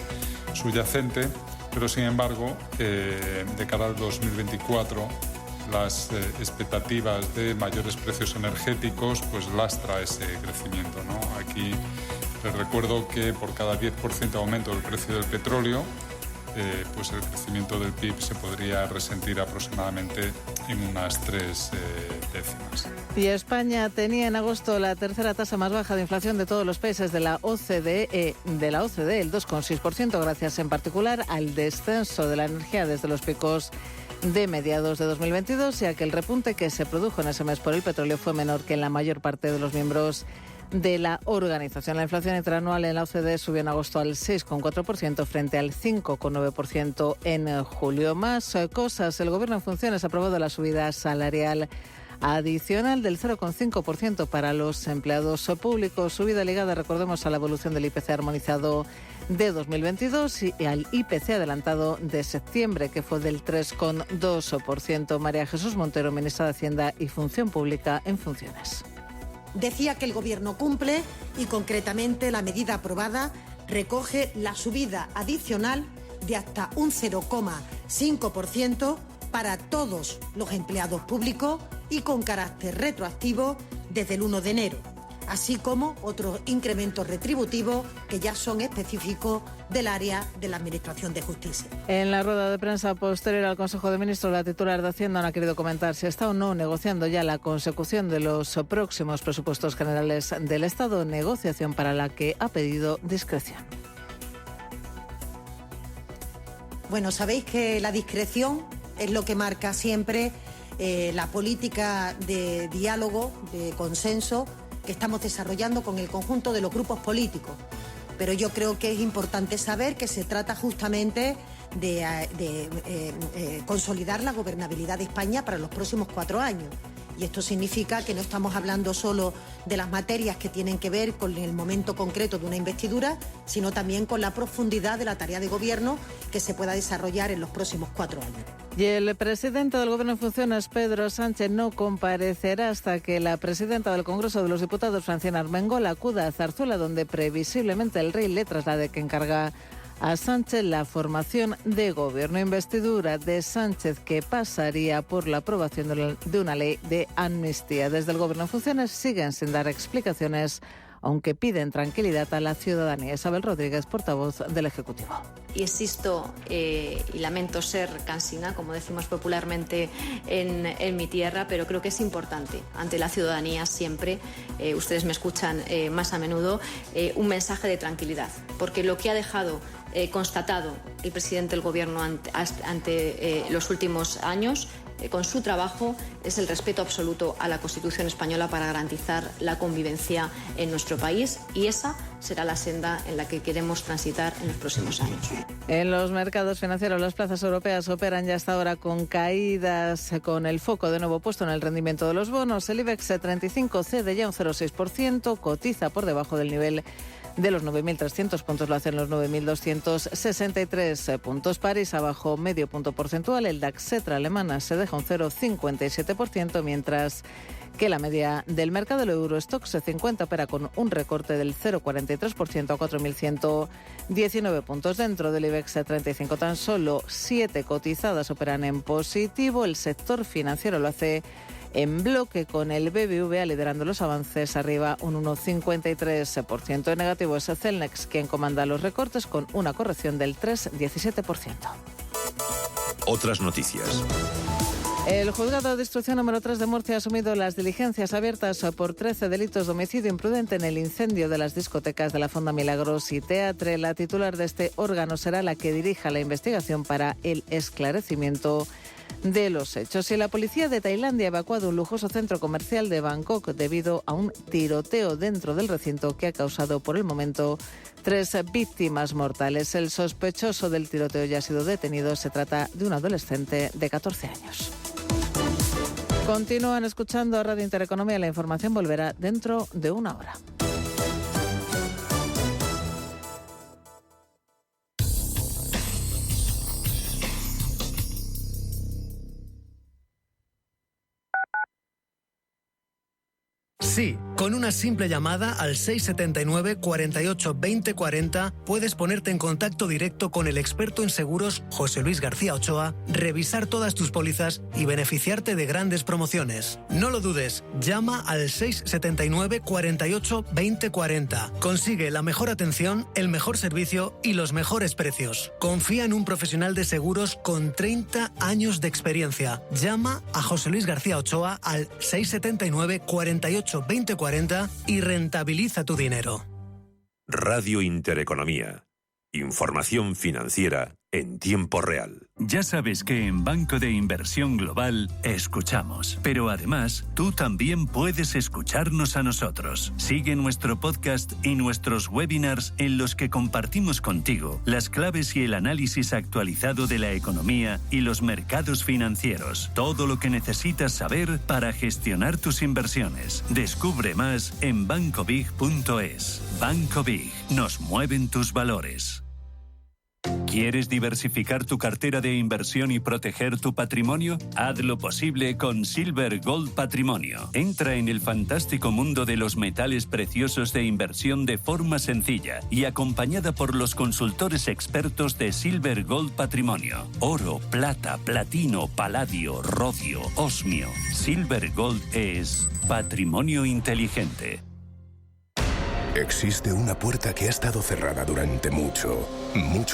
subyacente, pero sin embargo, de cara al 2024, las expectativas de mayores precios energéticos pues lastra ese crecimiento, ¿no? Aquí les recuerdo que por cada 10% de aumento del precio del petróleo, pues el crecimiento del PIB se podría resentir aproximadamente en unas 3 décimas. Y España tenía en agosto la tercera tasa más baja de inflación de todos los países de la OCDE, el 2,6%, gracias en particular al descenso de la energía desde los picos de mediados de 2022, ya que el repunte que se produjo en ese mes por el petróleo fue menor que en la mayor parte de los miembros de la organización. La inflación interanual en la OCDE subió en agosto al 6,4% frente al 5,9% en julio. Más cosas. El Gobierno en funciones ha aprobado la subida salarial adicional del 0,5% para los empleados públicos. Subida ligada, recordemos, a la evolución del IPC armonizado de 2022 y al IPC adelantado de septiembre, que fue del 3,2%. María Jesús Montero, ministra de Hacienda y Función Pública en funciones. Decía que el Gobierno cumple y, concretamente, la medida aprobada recoge la subida adicional de hasta un 0,5% para todos los empleados públicos y con carácter retroactivo desde el 1 de enero, así como otros incrementos retributivos que ya son específicos del área de la Administración de Justicia. En la rueda de prensa posterior al Consejo de Ministros, la titular de Hacienda no ha querido comentar si está o no negociando ya la consecución de los próximos presupuestos generales del Estado, negociación para la que ha pedido discreción. Bueno, sabéis que la discreción es lo que marca siempre la política de diálogo, de consenso que estamos desarrollando con el conjunto de los grupos políticos. Pero yo creo que es importante saber que se trata justamente de consolidar la gobernabilidad de España para los próximos 4 años. Y esto significa que no estamos hablando solo de las materias que tienen que ver con el momento concreto de una investidura, sino también con la profundidad de la tarea de gobierno que se pueda desarrollar en los próximos 4 años. Y el presidente del Gobierno en funciones, Pedro Sánchez, no comparecerá hasta que la presidenta del Congreso de los Diputados, Francina Armengol, acuda a Zarzuela, donde previsiblemente el rey le traslade que encarga a Sánchez la formación de gobierno. Investidura de Sánchez que pasaría por la aprobación de una ley de amnistía. Desde el Gobierno en funciones siguen sin dar explicaciones, aunque piden tranquilidad a la ciudadanía. Isabel Rodríguez, portavoz del Ejecutivo. Y insisto, y lamento ser cansina, como decimos popularmente en mi tierra, pero creo que es importante ante la ciudadanía siempre, ustedes me escuchan más a menudo, un mensaje de tranquilidad, porque lo que ha dejado constatado el presidente del Gobierno ante los últimos años con su trabajo es el respeto absoluto a la Constitución española para garantizar la convivencia en nuestro país, y esa será la senda en la que queremos transitar en los próximos años. En los mercados financieros, las plazas europeas operan ya hasta ahora con caídas, con el foco de nuevo puesto en el rendimiento de los bonos. El IBEX 35 cede ya un 0,6%, cotiza por debajo del nivel de los 9.300 puntos, lo hacen los 9.263 puntos. París abajo medio punto porcentual. El DAX Xetra alemana se deja un 0,57%, mientras que la media del mercado, el Eurostoxx 50, opera con un recorte del 0,43% a 4.119 puntos. Dentro del IBEX 35, tan solo 7 cotizadas operan en positivo. El sector financiero lo hace en bloque, con el BBVA liderando los avances, arriba un 1,53%. En negativo es Celnex quien comanda los recortes, con una corrección del 3,17%. Otras noticias. El juzgado de instrucción número 3 de Murcia ha asumido las diligencias abiertas por 13 delitos de homicidio imprudente en el incendio de las discotecas de la Fonda Milagros y Teatre. La titular de este órgano será la que dirija la investigación para el esclarecimiento de los hechos. Y la policía de Tailandia ha evacuado un lujoso centro comercial de Bangkok debido a un tiroteo dentro del recinto que ha causado por el momento 3 víctimas mortales. El sospechoso del tiroteo ya ha sido detenido. Se trata de un adolescente de 14 años. Continúan escuchando a Radio Intereconomía. La información volverá dentro de una hora. Sí, con una simple llamada al 679 48 20 40 puedes ponerte en contacto directo con el experto en seguros José Luis García Ochoa, revisar todas tus pólizas y beneficiarte de grandes promociones. No lo dudes, llama al 679 48 20 40. Consigue la mejor atención, el mejor servicio y los mejores precios. Confía en un profesional de seguros con 30 años de experiencia. Llama a José Luis García Ochoa al 679 48 20 40 y rentabiliza tu dinero. Radio Intereconomía. Información financiera en tiempo real. Ya sabes que en Banco de Inversión Global escuchamos, pero además tú también puedes escucharnos a nosotros. Sigue nuestro podcast y nuestros webinars en los que compartimos contigo las claves y el análisis actualizado de la economía y los mercados financieros. Todo lo que necesitas saber para gestionar tus inversiones. Descubre más en bancobig.es. Banco Big. Nos mueven tus valores. ¿Quieres diversificar tu cartera de inversión y proteger tu patrimonio? Haz lo posible con Silver Gold Patrimonio. Entra en el fantástico mundo de los metales preciosos de inversión de forma sencilla y acompañada por los consultores expertos de Silver Gold Patrimonio. Oro, plata, platino, paladio, rodio, osmio. Silver Gold es patrimonio inteligente. Existe una puerta que ha estado cerrada durante mucho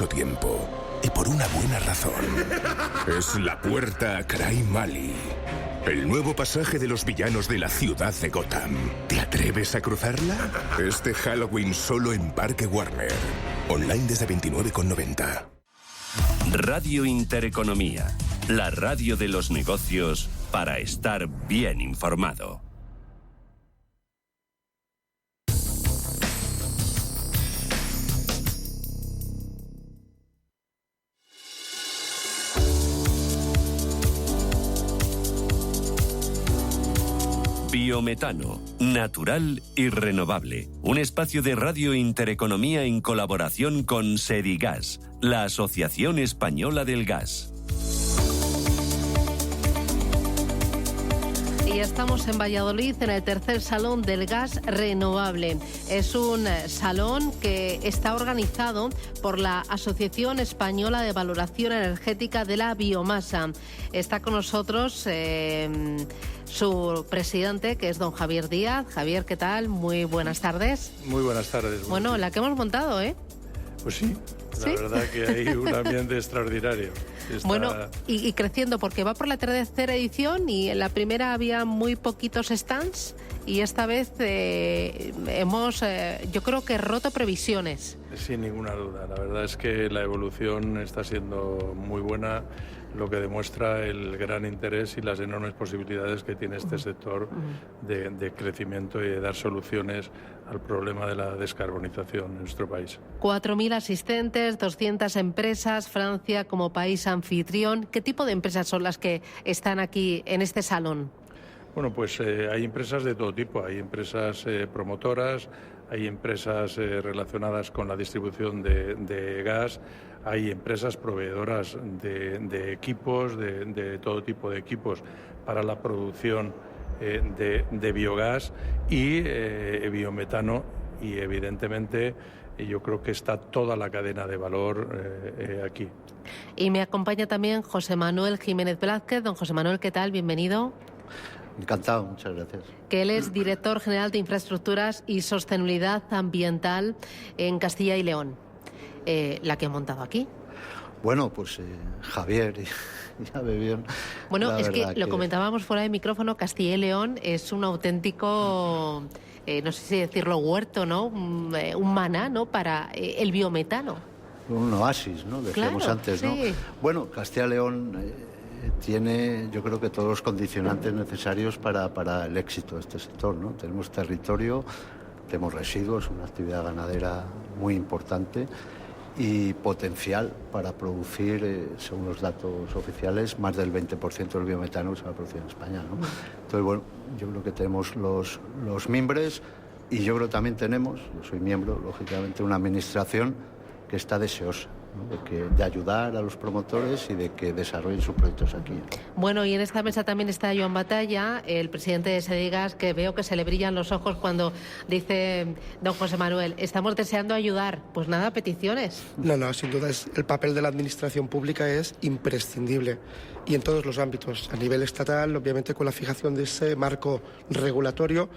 tiempo. Y por una buena razón. Es la puerta a Cry Mali. El nuevo pasaje de los villanos de la ciudad de Gotham. ¿Te atreves a cruzarla? Este Halloween solo en Parque Warner. Online desde 29,90. Radio Intereconomía. La radio de los negocios para estar bien informado. Biometano, natural y renovable. Un espacio de Radio Intereconomía en colaboración con Sedigas, la Asociación Española del Gas. Y estamos en Valladolid en el tercer Salón del Gas Renovable. Es un salón que está organizado por la Asociación Española de Valoración Energética de la Biomasa. Está con nosotros su presidente, que es don Javier Díaz. Javier, ¿qué tal? Muy buenas tardes. Muy buenas tardes. Bueno, la que hemos montado, ¿eh? Pues sí, la verdad que hay un ambiente extraordinario. Bueno, y creciendo, porque va por la tercera edición y en la primera había muy poquitos stands y esta vez hemos, yo creo que roto previsiones. Sin ninguna duda, la verdad es que la evolución está siendo muy buena, lo que demuestra el gran interés y las enormes posibilidades que tiene este sector de crecimiento y de dar soluciones al problema de la descarbonización en nuestro país. 4.000 asistentes, 200 empresas, Francia como país anfitrión. ¿Qué tipo de empresas son las que están aquí en este salón? Bueno, pues hay empresas de todo tipo. Hay empresas promotoras, hay empresas relacionadas con la distribución de gas, hay empresas proveedoras de equipos, de todo tipo de equipos para la producción de biogás y biometano, y evidentemente yo creo que está toda la cadena de valor aquí. Y me acompaña también José Manuel Jiménez Blázquez. Don José Manuel, ¿qué tal? Bienvenido. Encantado, muchas gracias. Que él es director general de Infraestructuras y Sostenibilidad Ambiental en Castilla y León, la que he montado aquí. Bueno, pues Javier ya ve bien. Bueno, es que lo comentábamos fuera de micrófono, Castilla y León es un auténtico, no sé si decirlo, huerto, ¿no? Un maná, ¿no? Para el biometano. Un oasis, ¿no? Decíamos antes, ¿no? Sí. Bueno, Castilla y León tiene, yo creo que todos los condicionantes necesarios para el éxito de este sector, ¿no? Tenemos territorio, tenemos residuos, una actividad ganadera muy importante y potencial para producir, según los datos oficiales, más del 20% del biometano que se va a producir en España, ¿no? Entonces, bueno, yo creo que tenemos los mimbres y yo creo que también tenemos, yo soy miembro, lógicamente, una administración que está deseosa ¿no? De ayudar a los promotores y de que desarrollen sus proyectos aquí. Bueno, y en esta mesa también está Joan Batalla, el presidente de Sedigas, que veo que se le brillan los ojos cuando dice don José Manuel, estamos deseando ayudar. Pues nada, peticiones. No, sin duda el papel de la administración pública es imprescindible y en todos los ámbitos, a nivel estatal, obviamente con la fijación de ese marco regulatorio,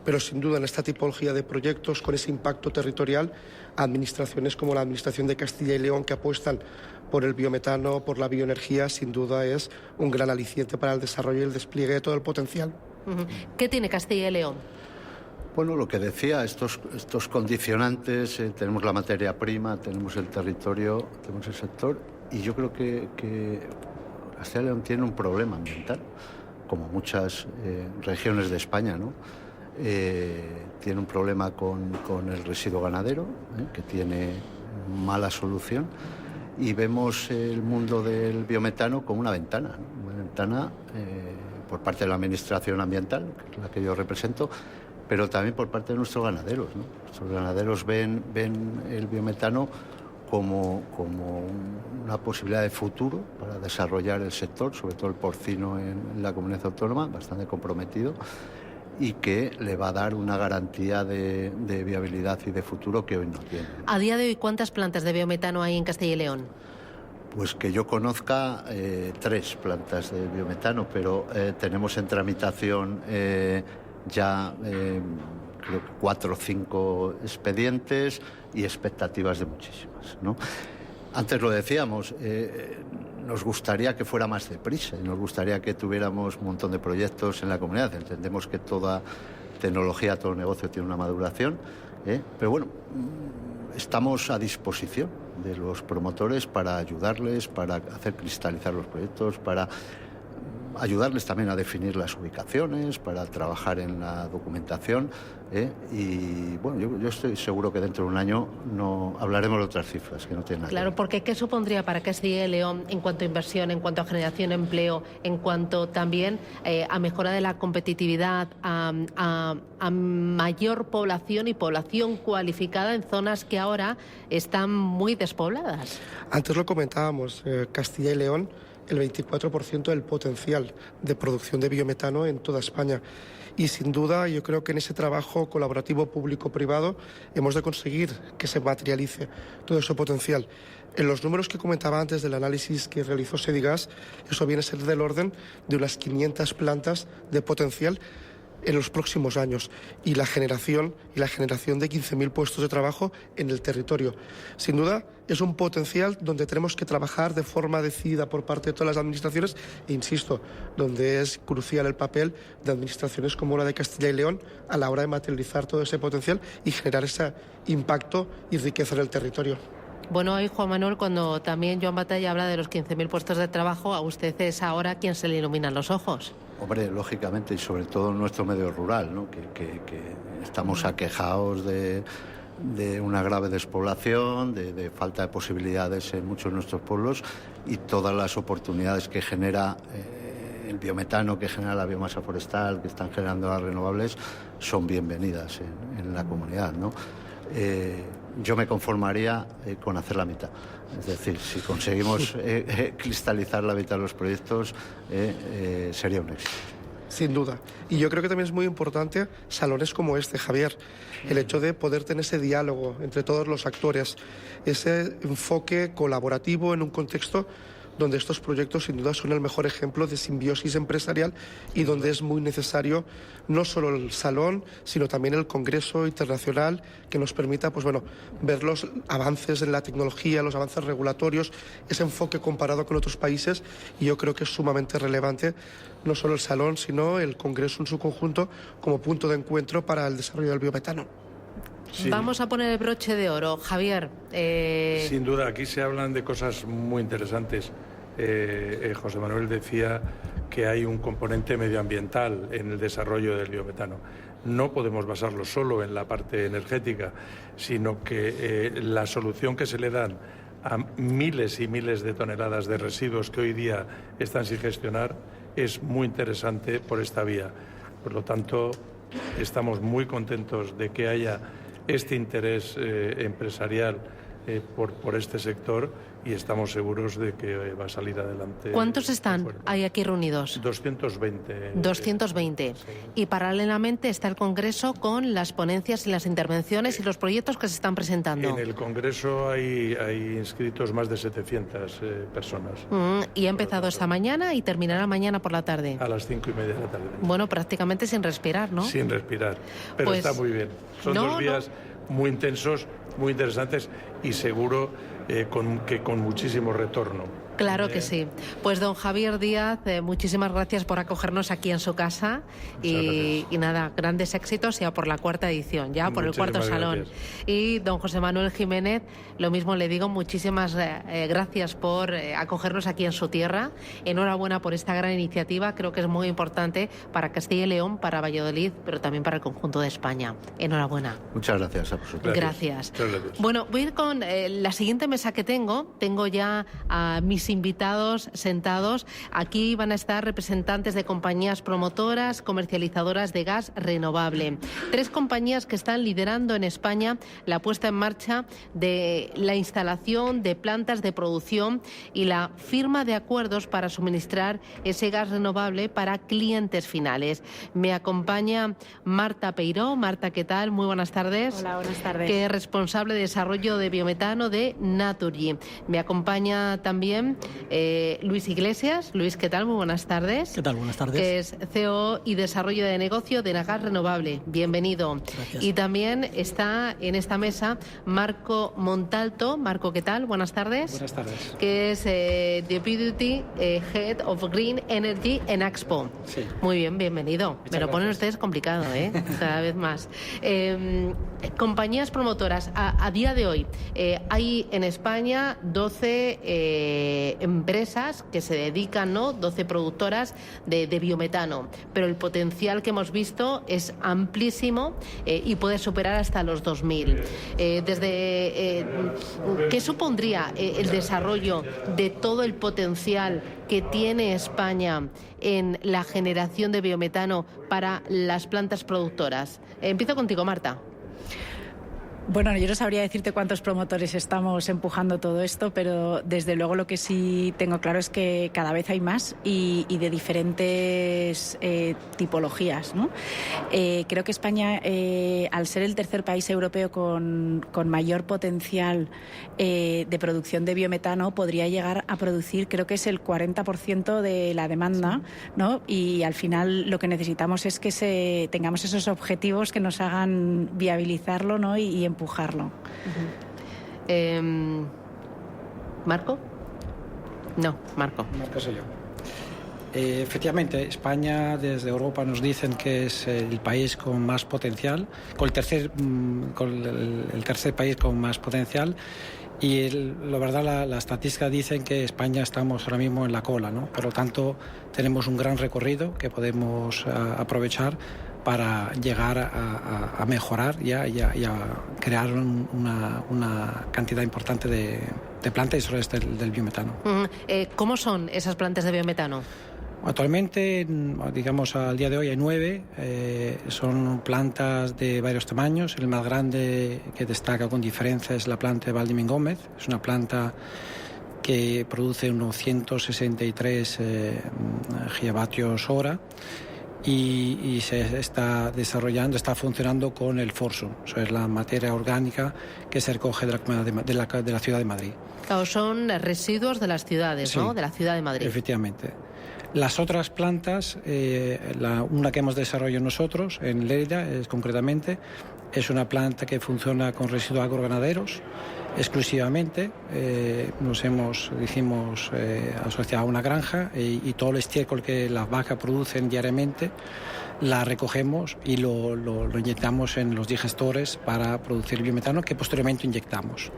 pero sin duda en esta tipología de proyectos con ese impacto territorial, administraciones como la Administración de Castilla y León que apuestan por el biometano, por la bioenergía, sin duda es un gran aliciente para el desarrollo y el despliegue de todo el potencial. ¿Qué tiene Castilla y León? Bueno, lo que decía, estos condicionantes, tenemos la materia prima, tenemos el territorio, tenemos el sector, y yo creo que Castilla y León tiene un problema ambiental, como muchas regiones de España, ¿no? Tiene un problema con el residuo ganadero, que tiene mala solución, y vemos el mundo del biometano como una ventana por parte de la Administración Ambiental, que es la que yo represento, pero también por parte de nuestros ganaderos, ¿no? Nuestros ganaderos ven el biometano como una posibilidad de futuro para desarrollar el sector, sobre todo el porcino en la comunidad autónoma, bastante comprometido, y que le va a dar una garantía de viabilidad y de futuro que hoy no tiene. A día de hoy, ¿cuántas plantas de biometano hay en Castilla y León? Pues que yo conozca 3 plantas de biometano, pero tenemos en tramitación ya creo que 4 o 5 expedientes y expectativas de muchísimas, ¿no? Antes lo decíamos, nos gustaría que fuera más deprisa y nos gustaría que tuviéramos un montón de proyectos en la comunidad. Entendemos que toda tecnología, todo negocio tiene una maduración, pero bueno, estamos a disposición de los promotores para ayudarles, para hacer cristalizar los proyectos, para ayudarles también a definir las ubicaciones, para trabajar en la documentación, y bueno, yo estoy seguro que dentro de un año no hablaremos de otras cifras que no tienen nada. Claro, porque ¿qué supondría para Castilla y León en cuanto a inversión, en cuanto a generación de empleo, en cuanto también a mejora de la competitividad, a mayor población y población cualificada en zonas que ahora están muy despobladas? Antes lo comentábamos, Castilla y León, el 24% del potencial de producción de biometano en toda España. Y sin duda yo creo que en ese trabajo colaborativo público-privado hemos de conseguir que se materialice todo ese potencial. En los números que comentaba antes del análisis que realizó Sedigas, eso viene a ser del orden de unas 500 plantas de potencial en los próximos años y la generación de 15.000 puestos de trabajo en el territorio. Sin duda, es un potencial donde tenemos que trabajar de forma decidida por parte de todas las administraciones e, insisto, donde es crucial el papel de administraciones como la de Castilla y León a la hora de materializar todo ese potencial y generar ese impacto y riqueza en el territorio. Bueno, hoy Juan Manuel, cuando también Joan Batalla habla de los 15.000 puestos de trabajo, a usted es ahora quien se le iluminan los ojos. Hombre, lógicamente, y sobre todo en nuestro medio rural, ¿no? que estamos aquejados de una grave despoblación, de falta de posibilidades en muchos de nuestros pueblos, y todas las oportunidades que genera el biometano, que genera la biomasa forestal, que están generando las renovables, son bienvenidas en la comunidad, ¿no? Yo me conformaría con hacer la mitad. Es decir, si conseguimos cristalizar la mitad de los proyectos, sería un éxito. Sin duda. Y yo creo que también es muy importante salones como este, Javier. El hecho de poder tener ese diálogo entre todos los actores, ese enfoque colaborativo en un contexto donde estos proyectos sin duda son el mejor ejemplo de simbiosis empresarial y donde es muy necesario no solo el salón, sino también el Congreso Internacional que nos permita ver los avances en la tecnología, los avances regulatorios, ese enfoque comparado con otros países, y yo creo que es sumamente relevante no solo el salón, sino el Congreso en su conjunto como punto de encuentro para el desarrollo del biometano. Sí. Vamos a poner el broche de oro. Javier. Sin duda, aquí se hablan de cosas muy interesantes. José Manuel decía que hay un componente medioambiental en el desarrollo del biometano. No podemos basarlo solo en la parte energética, sino que la solución que se le dan a miles y miles de toneladas de residuos que hoy día están sin gestionar es muy interesante por esta vía. Por lo tanto, estamos muy contentos de que haya este interés empresarial por este sector, y estamos seguros de que va a salir adelante. ¿Cuántos están aquí reunidos? 220. 220. Sí. Y paralelamente está el Congreso con las ponencias y las intervenciones y los proyectos que se están presentando. En el Congreso hay inscritos más de 700 personas. Y ha empezado esta mañana y terminará mañana por la tarde. A las 5:30 de la tarde. Bueno, prácticamente sin respirar, ¿no? Sin respirar. Pero pues, está muy bien. Son 2 días muy intensos, muy interesantes y seguro con muchísimo retorno. Claro que sí. Pues don Javier Díaz, muchísimas gracias por acogernos aquí en su casa y nada, grandes éxitos ya por la 4ª edición, ya por el 4º salón. Gracias. Y don José Manuel Jiménez, lo mismo le digo, muchísimas gracias por acogernos aquí en su tierra. Enhorabuena por esta gran iniciativa, creo que es muy importante para Castilla y León, para Valladolid, pero también para el conjunto de España. Enhorabuena. Muchas gracias a vosotros. Gracias. Bueno, voy a ir con la siguiente mesa que tengo ya a mis invitados sentados. Aquí van a estar representantes de compañías promotoras, comercializadoras de gas renovable. 3 compañías que están liderando en España la puesta en marcha de la instalación de plantas de producción y la firma de acuerdos para suministrar ese gas renovable para clientes finales. Me acompaña Marta Peiró. Marta, ¿qué tal? Muy buenas tardes. Hola, buenas tardes. Que es responsable de desarrollo de biometano de Naturgy. Me acompaña también Luis Iglesias. Luis, ¿qué tal? Muy buenas tardes. ¿Qué tal? Buenas tardes. Que es CEO y desarrollo de negocio de Nagas Renovable. Bienvenido. Gracias. Y también está en esta mesa Marco Montalto. Marco, ¿qué tal? Buenas tardes. Buenas tardes. Que es Deputy Head of Green Energy en Axpo. Sí. Muy bien, bienvenido. Me lo ponen ustedes complicado, cada vez más. Compañías promotoras. A día de hoy hay en España 12 empresas que se dedican, 12 productoras de biometano, pero el potencial que hemos visto es amplísimo y puede superar hasta los 2.000. ¿Qué supondría el desarrollo de todo el potencial que tiene España en la generación de biometano para las plantas productoras? Empiezo contigo, Marta. Bueno, yo no sabría decirte cuántos promotores estamos empujando todo esto, pero desde luego lo que sí tengo claro es que cada vez hay más y de diferentes tipologías, ¿no? Creo que España, al ser el tercer país europeo con mayor potencial de producción de biometano, podría llegar a producir, creo que es el 40% de la demanda, ¿no? Y al final lo que necesitamos es que tengamos esos objetivos que nos hagan viabilizarlo, ¿no? y empujarlo. ¿Marco? No, Marco. Marco soy yo. Efectivamente, España desde Europa nos dicen que es el país con más potencial, el tercer país con más potencial. Y la verdad, la estadística dicen que España estamos ahora mismo en la cola, ¿no? Por lo tanto, tenemos un gran recorrido que podemos aprovechar para llegar a mejorar y a crear una cantidad importante de plantas y sobre del biometano. ¿Cómo son esas plantas de biometano? Actualmente, digamos, al día de hoy hay 9. Son plantas de varios tamaños. El más grande que destaca con diferencia es la planta de Valdemín Gómez. Es una planta que produce unos 163 gigavatios hora. Y se está desarrollando, está funcionando con el Forsum. Eso es la materia orgánica que se recoge de la ciudad de Madrid. Claro, son residuos de las ciudades, sí, ¿no? De la ciudad de Madrid. Efectivamente. Las otras plantas, una que hemos desarrollado nosotros en Lérida, concretamente, es una planta que funciona con residuos agroganaderos exclusivamente. Hicimos asociado a una granja y todo el estiércol que las vacas producen diariamente la recogemos y lo inyectamos en los digestores para producir biometano que posteriormente inyectamos.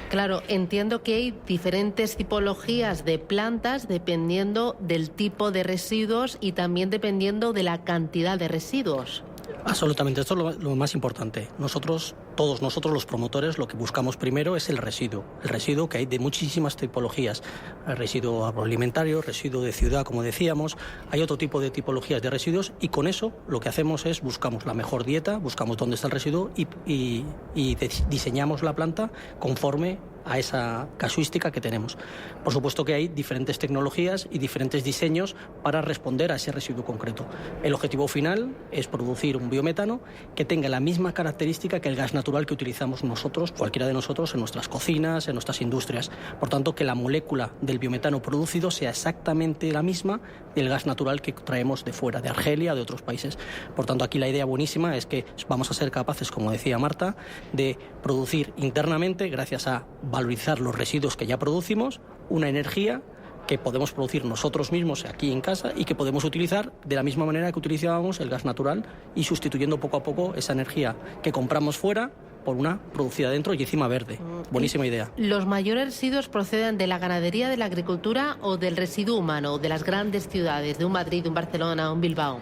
Claro, entiendo que hay diferentes tipologías de plantas dependiendo del tipo de residuos y también dependiendo de la cantidad de residuos. Absolutamente, esto es lo más importante. Nosotros todos nosotros los promotores lo que buscamos primero es el residuo que hay de muchísimas tipologías, el residuo agroalimentario, residuo de ciudad, como decíamos, hay otro tipo de tipologías de residuos, y con eso lo que hacemos es buscamos la mejor dieta, buscamos dónde está el residuo y diseñamos la planta conforme a esa casuística que tenemos. Por supuesto que hay diferentes tecnologías y diferentes diseños para responder a ese residuo concreto. El objetivo final es producir un biometano que tenga la misma característica que el gas natural que utilizamos nosotros, cualquiera de nosotros, en nuestras cocinas, en nuestras industrias. Por tanto, que la molécula del biometano producido sea exactamente la misma del gas natural que traemos de fuera, de Argelia, de otros países. Por tanto, aquí la idea buenísima es que vamos a ser capaces, como decía Marta, de producir internamente, gracias a valorizar los residuos que ya producimos, una energía que podemos producir nosotros mismos aquí en casa y que podemos utilizar de la misma manera que utilizábamos el gas natural, y sustituyendo poco a poco esa energía que compramos fuera por una producida dentro y encima verde. Buenísima idea. ¿Los mayores residuos proceden de la ganadería, de la agricultura o del residuo humano, de las grandes ciudades, de un Madrid, de un Barcelona, un Bilbao?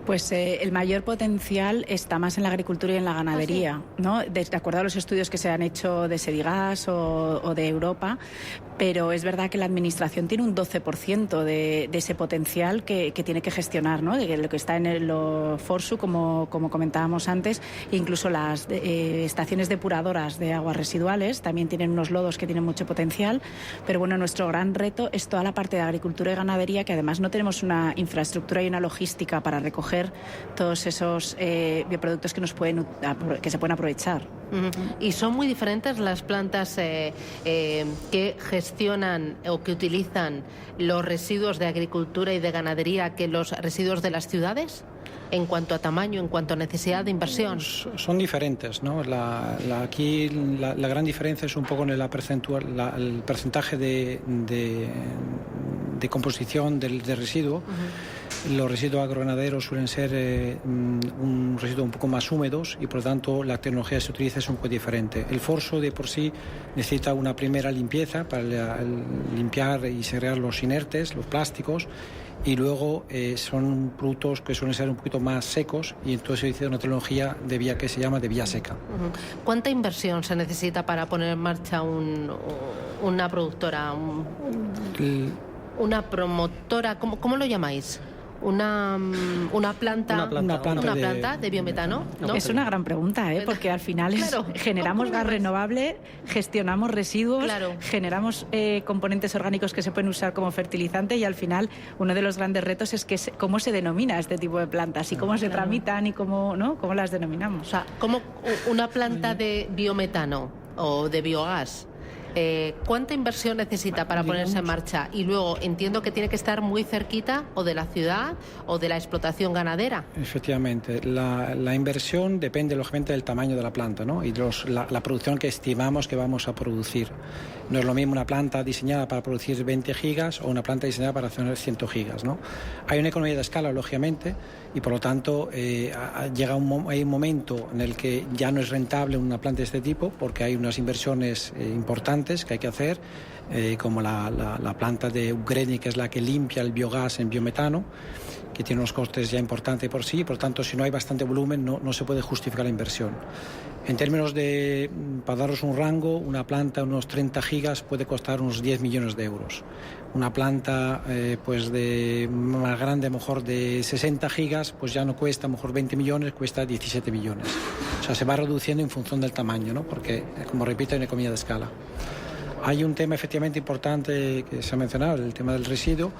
Pues el mayor potencial está más en la agricultura y en la ganadería, ¿no? De acuerdo a los estudios que se han hecho de Sedigas o de Europa, pero es verdad que la Administración tiene un 12% de ese potencial que tiene que gestionar, ¿no? De lo que está en el Forsu, como comentábamos antes, incluso las estaciones depuradoras de aguas residuales también tienen unos lodos que tienen mucho potencial, pero bueno, nuestro gran reto es toda la parte de agricultura y ganadería, que además no tenemos una infraestructura y una logística para recoger todos esos bioproductos que se pueden aprovechar. ¿Y son muy diferentes las plantas que gestionan o que utilizan los residuos de agricultura y de ganadería que los residuos de las ciudades? En cuanto a tamaño, en cuanto a necesidad de inversión. Son diferentes, ¿no? Aquí la gran diferencia es un poco en el porcentaje de composición del residuo. Los residuos agroganaderos suelen ser un residuo un poco más húmedos y por lo tanto la tecnología que se utiliza es un poco diferente. El Forsu de por sí necesita una primera limpieza para limpiar y segregar los inertes, los plásticos, y luego son productos que suelen ser un poquito más secos, y entonces se utiliza una tecnología de vía que se llama de vía seca. ¿Cuánta inversión se necesita para poner en marcha una productora, una promotora? ¿Cómo lo llamáis? Una planta de biometano, ¿no? Es una gran pregunta, porque al final generamos gas renovable, gestionamos residuos, generamos componentes orgánicos que se pueden usar como fertilizante, y al final uno de los grandes retos es que cómo se denomina este tipo de plantas y cómo se tramitan y cómo las denominamos. O sea, ¿cómo una planta de biometano o de biogás? ¿Cuánta inversión necesita para ponerse en marcha? Y luego entiendo que tiene que estar muy cerquita o de la ciudad o de la explotación ganadera. Efectivamente, la inversión depende lógicamente del tamaño de la planta, ¿no? Y la producción que estimamos que vamos a producir. No es lo mismo una planta diseñada para producir 20 gigas o una planta diseñada para hacer 100 gigas, ¿no? Hay una economía de escala, lógicamente, y por lo tanto hay un momento en el que ya no es rentable una planta de este tipo, porque hay unas inversiones importantes que hay que hacer, como la planta de Ugreni, que es la que limpia el biogás en biometano, que tiene unos costes ya importantes por sí, por lo tanto, si no hay bastante volumen, no se puede justificar la inversión. En términos para daros un rango, una planta de unos 30 gigas puede costar unos 10 millones de euros. Una planta de más grande, a lo mejor de 60 gigas, pues ya no cuesta a lo mejor 20 millones, cuesta 17 millones. O sea, se va reduciendo en función del tamaño, ¿no? Porque, como repito, hay una economía de escala. Hay un tema efectivamente importante que se ha mencionado, el tema del residuo.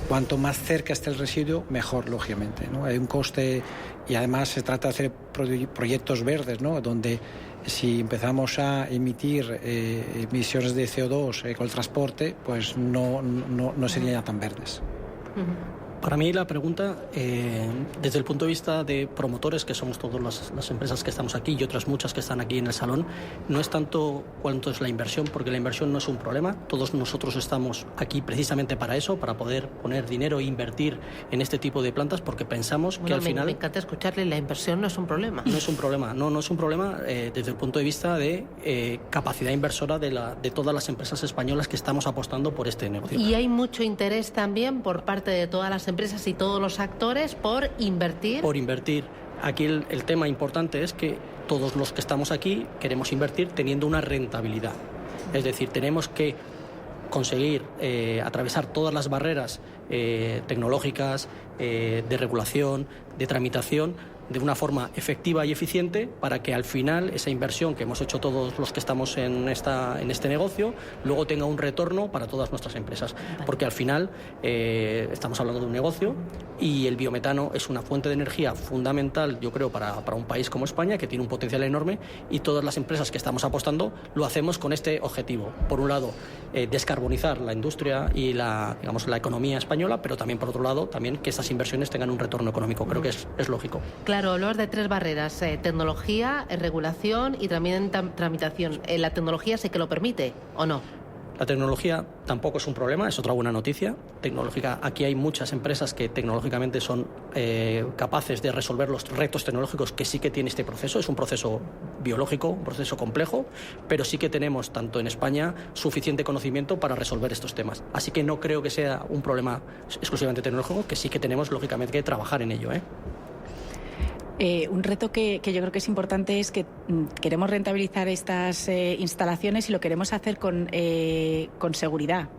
Cuanto más cerca esté el residuo, mejor, lógicamente, ¿no? Hay un coste, y además se trata de hacer proyectos verdes, ¿no? Donde si empezamos a emitir emisiones de CO2 con el transporte, pues no serían ya tan verdes. Para mí la pregunta, desde el punto de vista de promotores, que somos todas las empresas que estamos aquí y otras muchas que están aquí en el salón, no es tanto cuánto es la inversión, porque la inversión no es un problema. Todos nosotros estamos aquí precisamente para eso, para poder poner dinero e invertir en este tipo de plantas, porque pensamos que al final... Me encanta escucharle, la inversión no es un problema. No es un problema, no es un problema desde el punto de vista de capacidad inversora de todas las empresas españolas que estamos apostando por este negocio. Y hay mucho interés también por parte de todas las empresas empresas y todos los actores por invertir. Por invertir. Aquí el tema importante es que todos los que estamos aquí queremos invertir teniendo una rentabilidad. Es decir, tenemos que conseguir atravesar todas las barreras tecnológicas, de regulación, de tramitación, de una forma efectiva y eficiente para que al final esa inversión que hemos hecho todos los que estamos en este negocio luego tenga un retorno para todas nuestras empresas. Porque al final estamos hablando de un negocio y el biometano es una fuente de energía fundamental, yo creo, para un país como España, que tiene un potencial enorme, y todas las empresas que estamos apostando lo hacemos con este objetivo. Por un lado, descarbonizar la industria y la economía española, pero también por otro lado, también que estas inversiones tengan un retorno económico. Creo que es lógico. Claro, hablar de tres barreras, tecnología, regulación y también tramitación. ¿La tecnología sí que lo permite o no? La tecnología tampoco es un problema, es otra buena noticia. Tecnológica, aquí hay muchas empresas que tecnológicamente son capaces de resolver los retos tecnológicos que sí que tiene este proceso. Es un proceso biológico, un proceso complejo, pero sí que tenemos, tanto en España, suficiente conocimiento para resolver estos temas. Así que no creo que sea un problema exclusivamente tecnológico, que sí que tenemos, lógicamente, que trabajar en ello, Un reto que yo creo que es importante es que queremos rentabilizar estas instalaciones y lo queremos hacer con seguridad.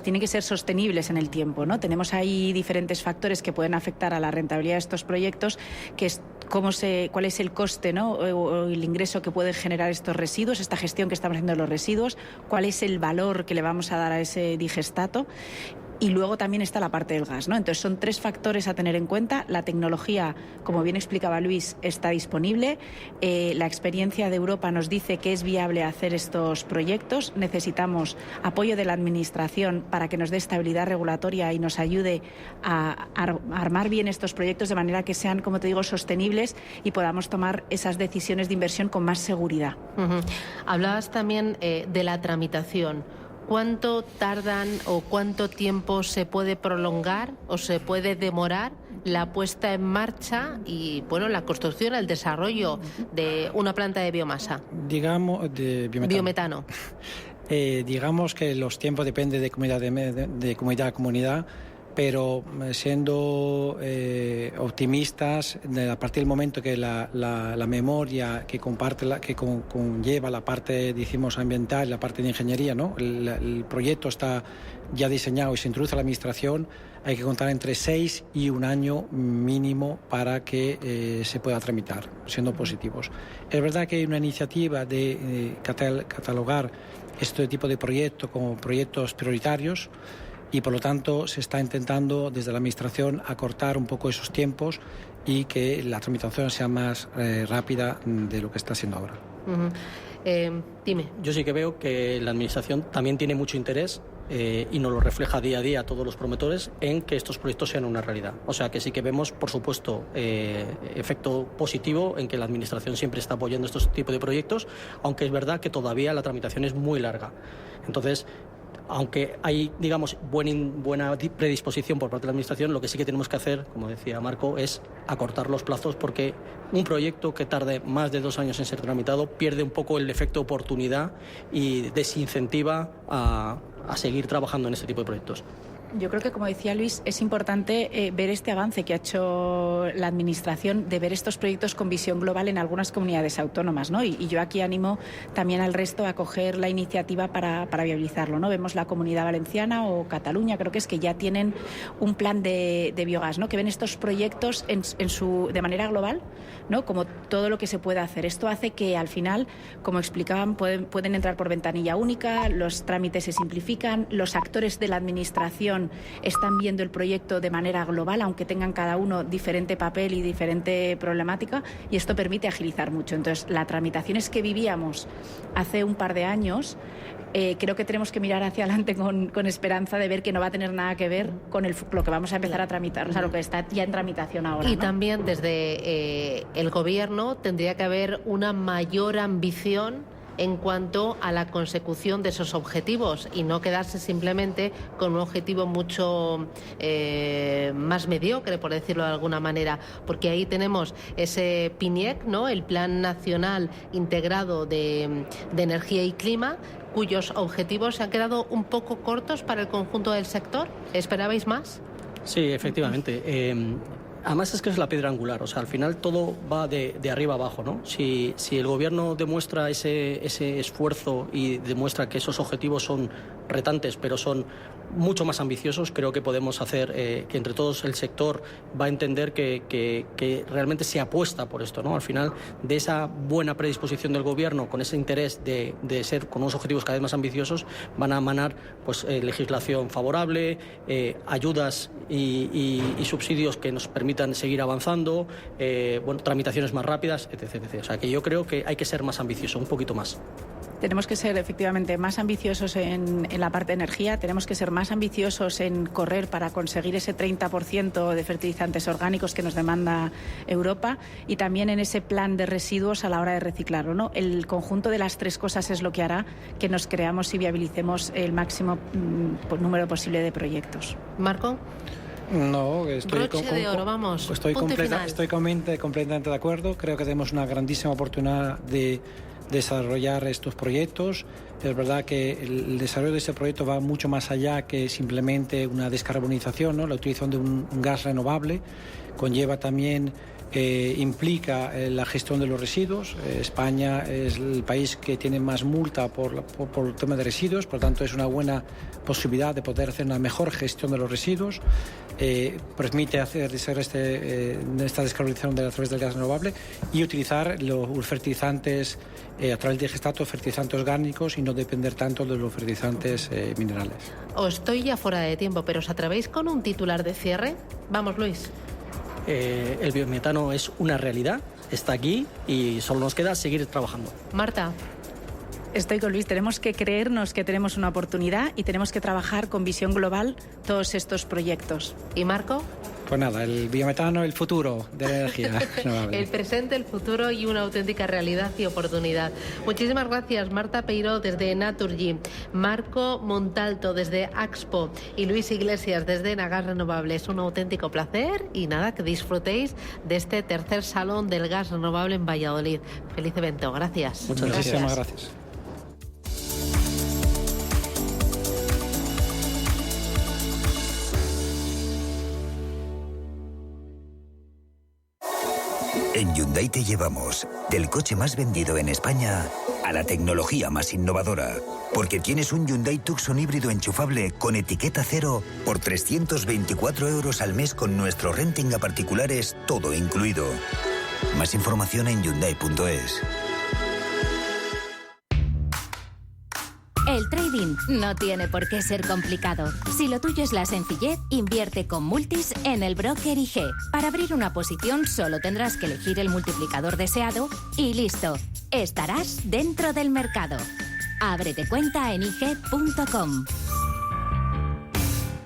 Tienen que ser sostenibles en el tiempo, ¿no? Tenemos ahí diferentes factores que pueden afectar a la rentabilidad de estos proyectos, que es cuál es el coste, ¿no? o el ingreso que pueden generar estos residuos, esta gestión que estamos haciendo de los residuos, cuál es el valor que le vamos a dar a ese digestato. Y luego también está la parte del gas, ¿no? Entonces son tres factores a tener en cuenta. La tecnología, como bien explicaba Luis, está disponible. La experiencia de Europa nos dice que es viable hacer estos proyectos. Necesitamos apoyo de la Administración para que nos dé estabilidad regulatoria y nos ayude a armar bien estos proyectos de manera que sean, como te digo, sostenibles y podamos tomar esas decisiones de inversión con más seguridad. Hablabas también de la tramitación. ¿Cuánto tardan o cuánto tiempo se puede prolongar o se puede demorar la puesta en marcha y, bueno, la construcción, el desarrollo de una planta de biomasa? Digamos, de biometano. Digamos que los tiempos dependen de comunidad a comunidad, pero siendo optimistas, a partir del momento que la memoria que comparte, que conlleva la parte, decimos, ambiental, la parte de ingeniería, ¿no? El proyecto está ya diseñado y se introduce a la Administración, hay que contar entre 6 y 1 año mínimo para que se pueda tramitar, siendo positivos. Es verdad que hay una iniciativa de catalogar este tipo de proyectos como proyectos prioritarios, y por lo tanto se está intentando desde la Administración acortar un poco esos tiempos y que la tramitación sea más rápida de lo que está siendo ahora. Dime. Yo sí que veo que la Administración también tiene mucho interés y nos lo refleja día a día a todos los promotores en que estos proyectos sean una realidad. O sea que sí que vemos, por supuesto, efecto positivo en que la Administración siempre está apoyando estos tipos de proyectos, aunque es verdad que todavía la tramitación es muy larga. Entonces, aunque hay, digamos, buena predisposición por parte de la Administración, lo que sí que tenemos que hacer, como decía Marco, es acortar los plazos, porque un proyecto que tarde más de 2 años en ser tramitado pierde un poco el efecto oportunidad y desincentiva a seguir trabajando en este tipo de proyectos. Yo creo que, como decía Luis, es importante ver este avance que ha hecho la Administración de ver estos proyectos con visión global en algunas comunidades autónomas, ¿no? Y yo aquí animo también al resto a coger la iniciativa para viabilizarlo, ¿no? Vemos la Comunidad Valenciana o Cataluña, creo que es que ya tienen un plan de biogás, ¿no? Que ven estos proyectos de manera global, ¿no? Como todo lo que se puede hacer. Esto hace que al final, como explicaban, pueden entrar por ventanilla única, los trámites se simplifican, los actores de la Administración están viendo el proyecto de manera global, aunque tengan cada uno diferente papel y diferente problemática, y esto permite agilizar mucho. Entonces, las tramitaciones que vivíamos hace un par de años, creo que tenemos que mirar hacia adelante con esperanza de ver que no va a tener nada que ver con lo que vamos a empezar a tramitar, o sea, lo que está ya en tramitación ahora. Y ¿no? también desde el Gobierno tendría que haber una mayor ambición en cuanto a la consecución de esos objetivos y no quedarse simplemente con un objetivo mucho más mediocre, por decirlo de alguna manera, porque ahí tenemos ese PNIEC, ¿no? El Plan Nacional Integrado de Energía y Clima, cuyos objetivos se han quedado un poco cortos para el conjunto del sector. ¿Esperabais más? Sí, efectivamente. Además es que es la piedra angular, o sea, al final todo va de arriba abajo, ¿no? Si el gobierno demuestra ese esfuerzo y demuestra que esos objetivos son retantes, pero son mucho más ambiciosos, creo que podemos hacer que entre todos el sector va a entender que realmente se apuesta por esto, ¿no? Al final, de esa buena predisposición del gobierno, con ese interés de ser con unos objetivos cada vez más ambiciosos, van a emanar pues, legislación favorable, ayudas y subsidios que nos permitan seguir avanzando, tramitaciones más rápidas, etc. O sea, que yo creo que hay que ser más ambicioso, un poquito más. Tenemos que ser efectivamente más ambiciosos en la parte de energía, tenemos que ser más ambiciosos en correr para conseguir ese 30% de fertilizantes orgánicos que nos demanda Europa y también en ese plan de residuos a la hora de reciclarlo, ¿no? El conjunto de las tres cosas es lo que hará que nos creamos y viabilicemos el máximo número posible de proyectos. Marco. No, estoy completamente de acuerdo. Creo que tenemos una grandísima oportunidad de desarrollar estos proyectos. Es verdad que el desarrollo de este proyecto va mucho más allá que simplemente una descarbonización, ¿no? La utilización de un gas renovable conlleva también implica la gestión de los residuos. España es el país que tiene más multa por el tema de residuos, por lo tanto es una buena posibilidad de poder hacer una mejor gestión de los residuos. Permite hacer esta descarbonización a través del gas renovable y utilizar los fertilizantes a través del gestato, fertilizantes orgánicos y no depender tanto de los fertilizantes minerales. Os estoy ya fuera de tiempo, pero ¿os atrevéis con un titular de cierre? Vamos, Luis. El biometano es una realidad, está aquí y solo nos queda seguir trabajando. Marta. Estoy con Luis, tenemos que creernos que tenemos una oportunidad y tenemos que trabajar con visión global todos estos proyectos. ¿Y Marco? Pues nada, el biometano, el futuro de la energía renovable. El presente, el futuro y una auténtica realidad y oportunidad. Muchísimas gracias, Marta Peiró desde Naturgy, Marco Montalto desde Axpo y Luis Iglesias desde Nagas Renovables. Un auténtico placer y nada, que disfrutéis de este tercer Salón del Gas Renovable en Valladolid. Feliz evento, gracias. Muchas gracias. Muchísimas gracias. En Hyundai te llevamos del coche más vendido en España a la tecnología más innovadora. Porque tienes un Hyundai Tucson híbrido enchufable con etiqueta cero por 324 € al mes con nuestro renting a particulares, todo incluido. Más información en Hyundai.es. El trading no tiene por qué ser complicado. Si lo tuyo es la sencillez, invierte con Multis en el broker IG. Para abrir una posición solo tendrás que elegir el multiplicador deseado y listo. Estarás dentro del mercado. Ábrete cuenta en IG.com.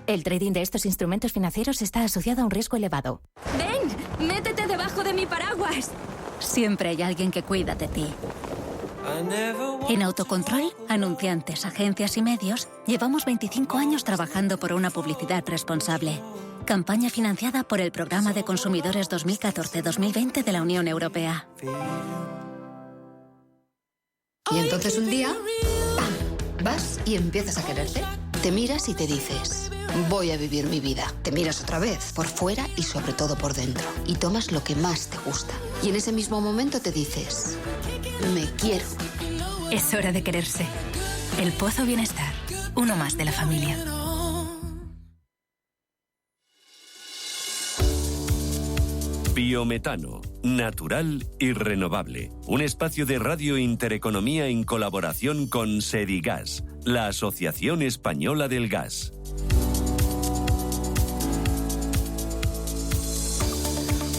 El trading de estos instrumentos financieros está asociado a un riesgo elevado. ¡Ven! ¡Métete debajo de mi paraguas! Siempre hay alguien que cuida de ti. En Autocontrol, anunciantes, agencias y medios, llevamos 25 años trabajando por una publicidad responsable. Campaña financiada por el Programa de Consumidores 2014-2020 de la Unión Europea. Y entonces un día, ¡pam!, vas y empiezas a quererte. Te miras y te dices, voy a vivir mi vida. Te miras otra vez, por fuera y sobre todo por dentro. Y tomas lo que más te gusta. Y en ese mismo momento te dices, me quiero. Es hora de quererse. El Pozo Bienestar, uno más de la familia. Biometano, natural y renovable. Un espacio de Radio Intereconomía en colaboración con Sedigas, la Asociación Española del Gas.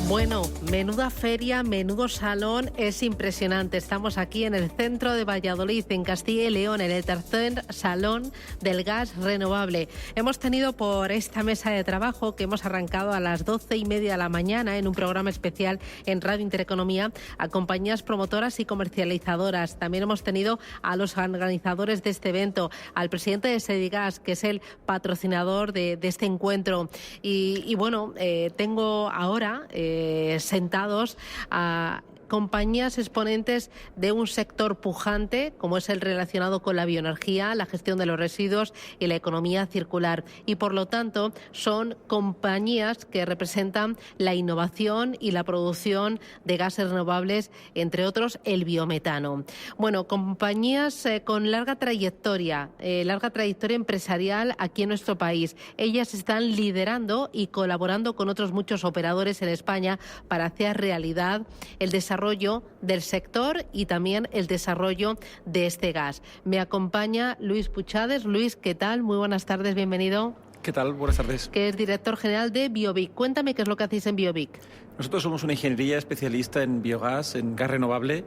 Bueno, menuda feria, menudo salón, es impresionante. Estamos aquí en el centro de Valladolid, en Castilla y León, en el tercer Salón del Gas Renovable. Hemos tenido por esta mesa de trabajo, que hemos arrancado a las 12:30 de la mañana en un programa especial en Radio Intereconomía, a compañías promotoras y comercializadoras. También hemos tenido a los organizadores de este evento, al presidente de Sedigas, que es el patrocinador de este encuentro. Y bueno, tengo ahora sentados a compañías exponentes de un sector pujante, como es el relacionado con la bioenergía, la gestión de los residuos y la economía circular. Y por lo tanto, son compañías que representan la innovación y la producción de gases renovables, entre otros el biometano. Bueno, compañías con larga trayectoria empresarial aquí en nuestro país. Ellas están liderando y colaborando con otros muchos operadores en España para hacer realidad el desarrollo del sector y también el desarrollo de este gas. Me acompaña Luis Puchades. Luis, ¿qué tal? Muy buenas tardes, bienvenido. ¿Qué tal? Buenas tardes. Que es director general de Biovic. Cuéntame qué es lo que hacéis en Biovic. Nosotros somos una ingeniería especialista en biogás, en gas renovable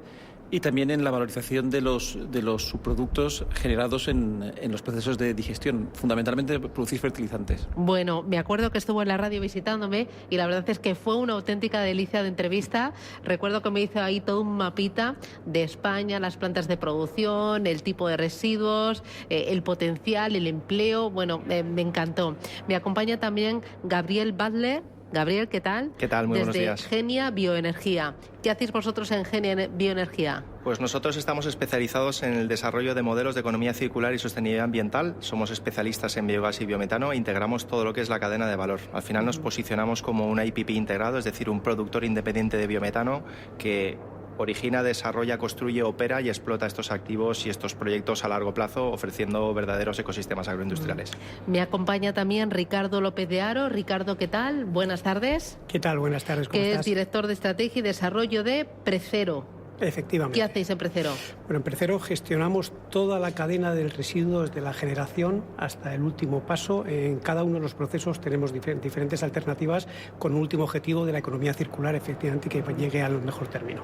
y también en la valorización de los subproductos generados en los procesos de digestión, fundamentalmente producir fertilizantes. Bueno, me acuerdo que estuvo en la radio visitándome y la verdad es que fue una auténtica delicia de entrevista. Recuerdo que me hizo ahí todo un mapita de España, las plantas de producción, el tipo de residuos, el potencial, el empleo. Bueno, me encantó. Me acompaña también Gabriel Butler. Gabriel, ¿qué tal? ¿Qué tal? Muy buenos días. Desde Genia Bioenergía. ¿Qué hacéis vosotros en Genia Bioenergía? Pues nosotros estamos especializados en el desarrollo de modelos de economía circular y sostenibilidad ambiental. Somos especialistas en biogás y biometano e integramos todo lo que es la cadena de valor. Al final nos posicionamos como un IPP integrado, es decir, un productor independiente de biometano que origina, desarrolla, construye, opera y explota estos activos y estos proyectos a largo plazo, ofreciendo verdaderos ecosistemas agroindustriales. Me acompaña también Ricardo López de Haro. Ricardo, ¿qué tal? Buenas tardes. ¿Qué tal? Buenas tardes. ¿Cómo estás? Que es director de estrategia y desarrollo de Precero. Efectivamente. ¿Qué hacéis en Precero? Bueno, en Precero gestionamos toda la cadena del residuo desde la generación hasta el último paso. En cada uno de los procesos tenemos diferentes alternativas con un último objetivo de la economía circular, efectivamente, que llegue al mejor término.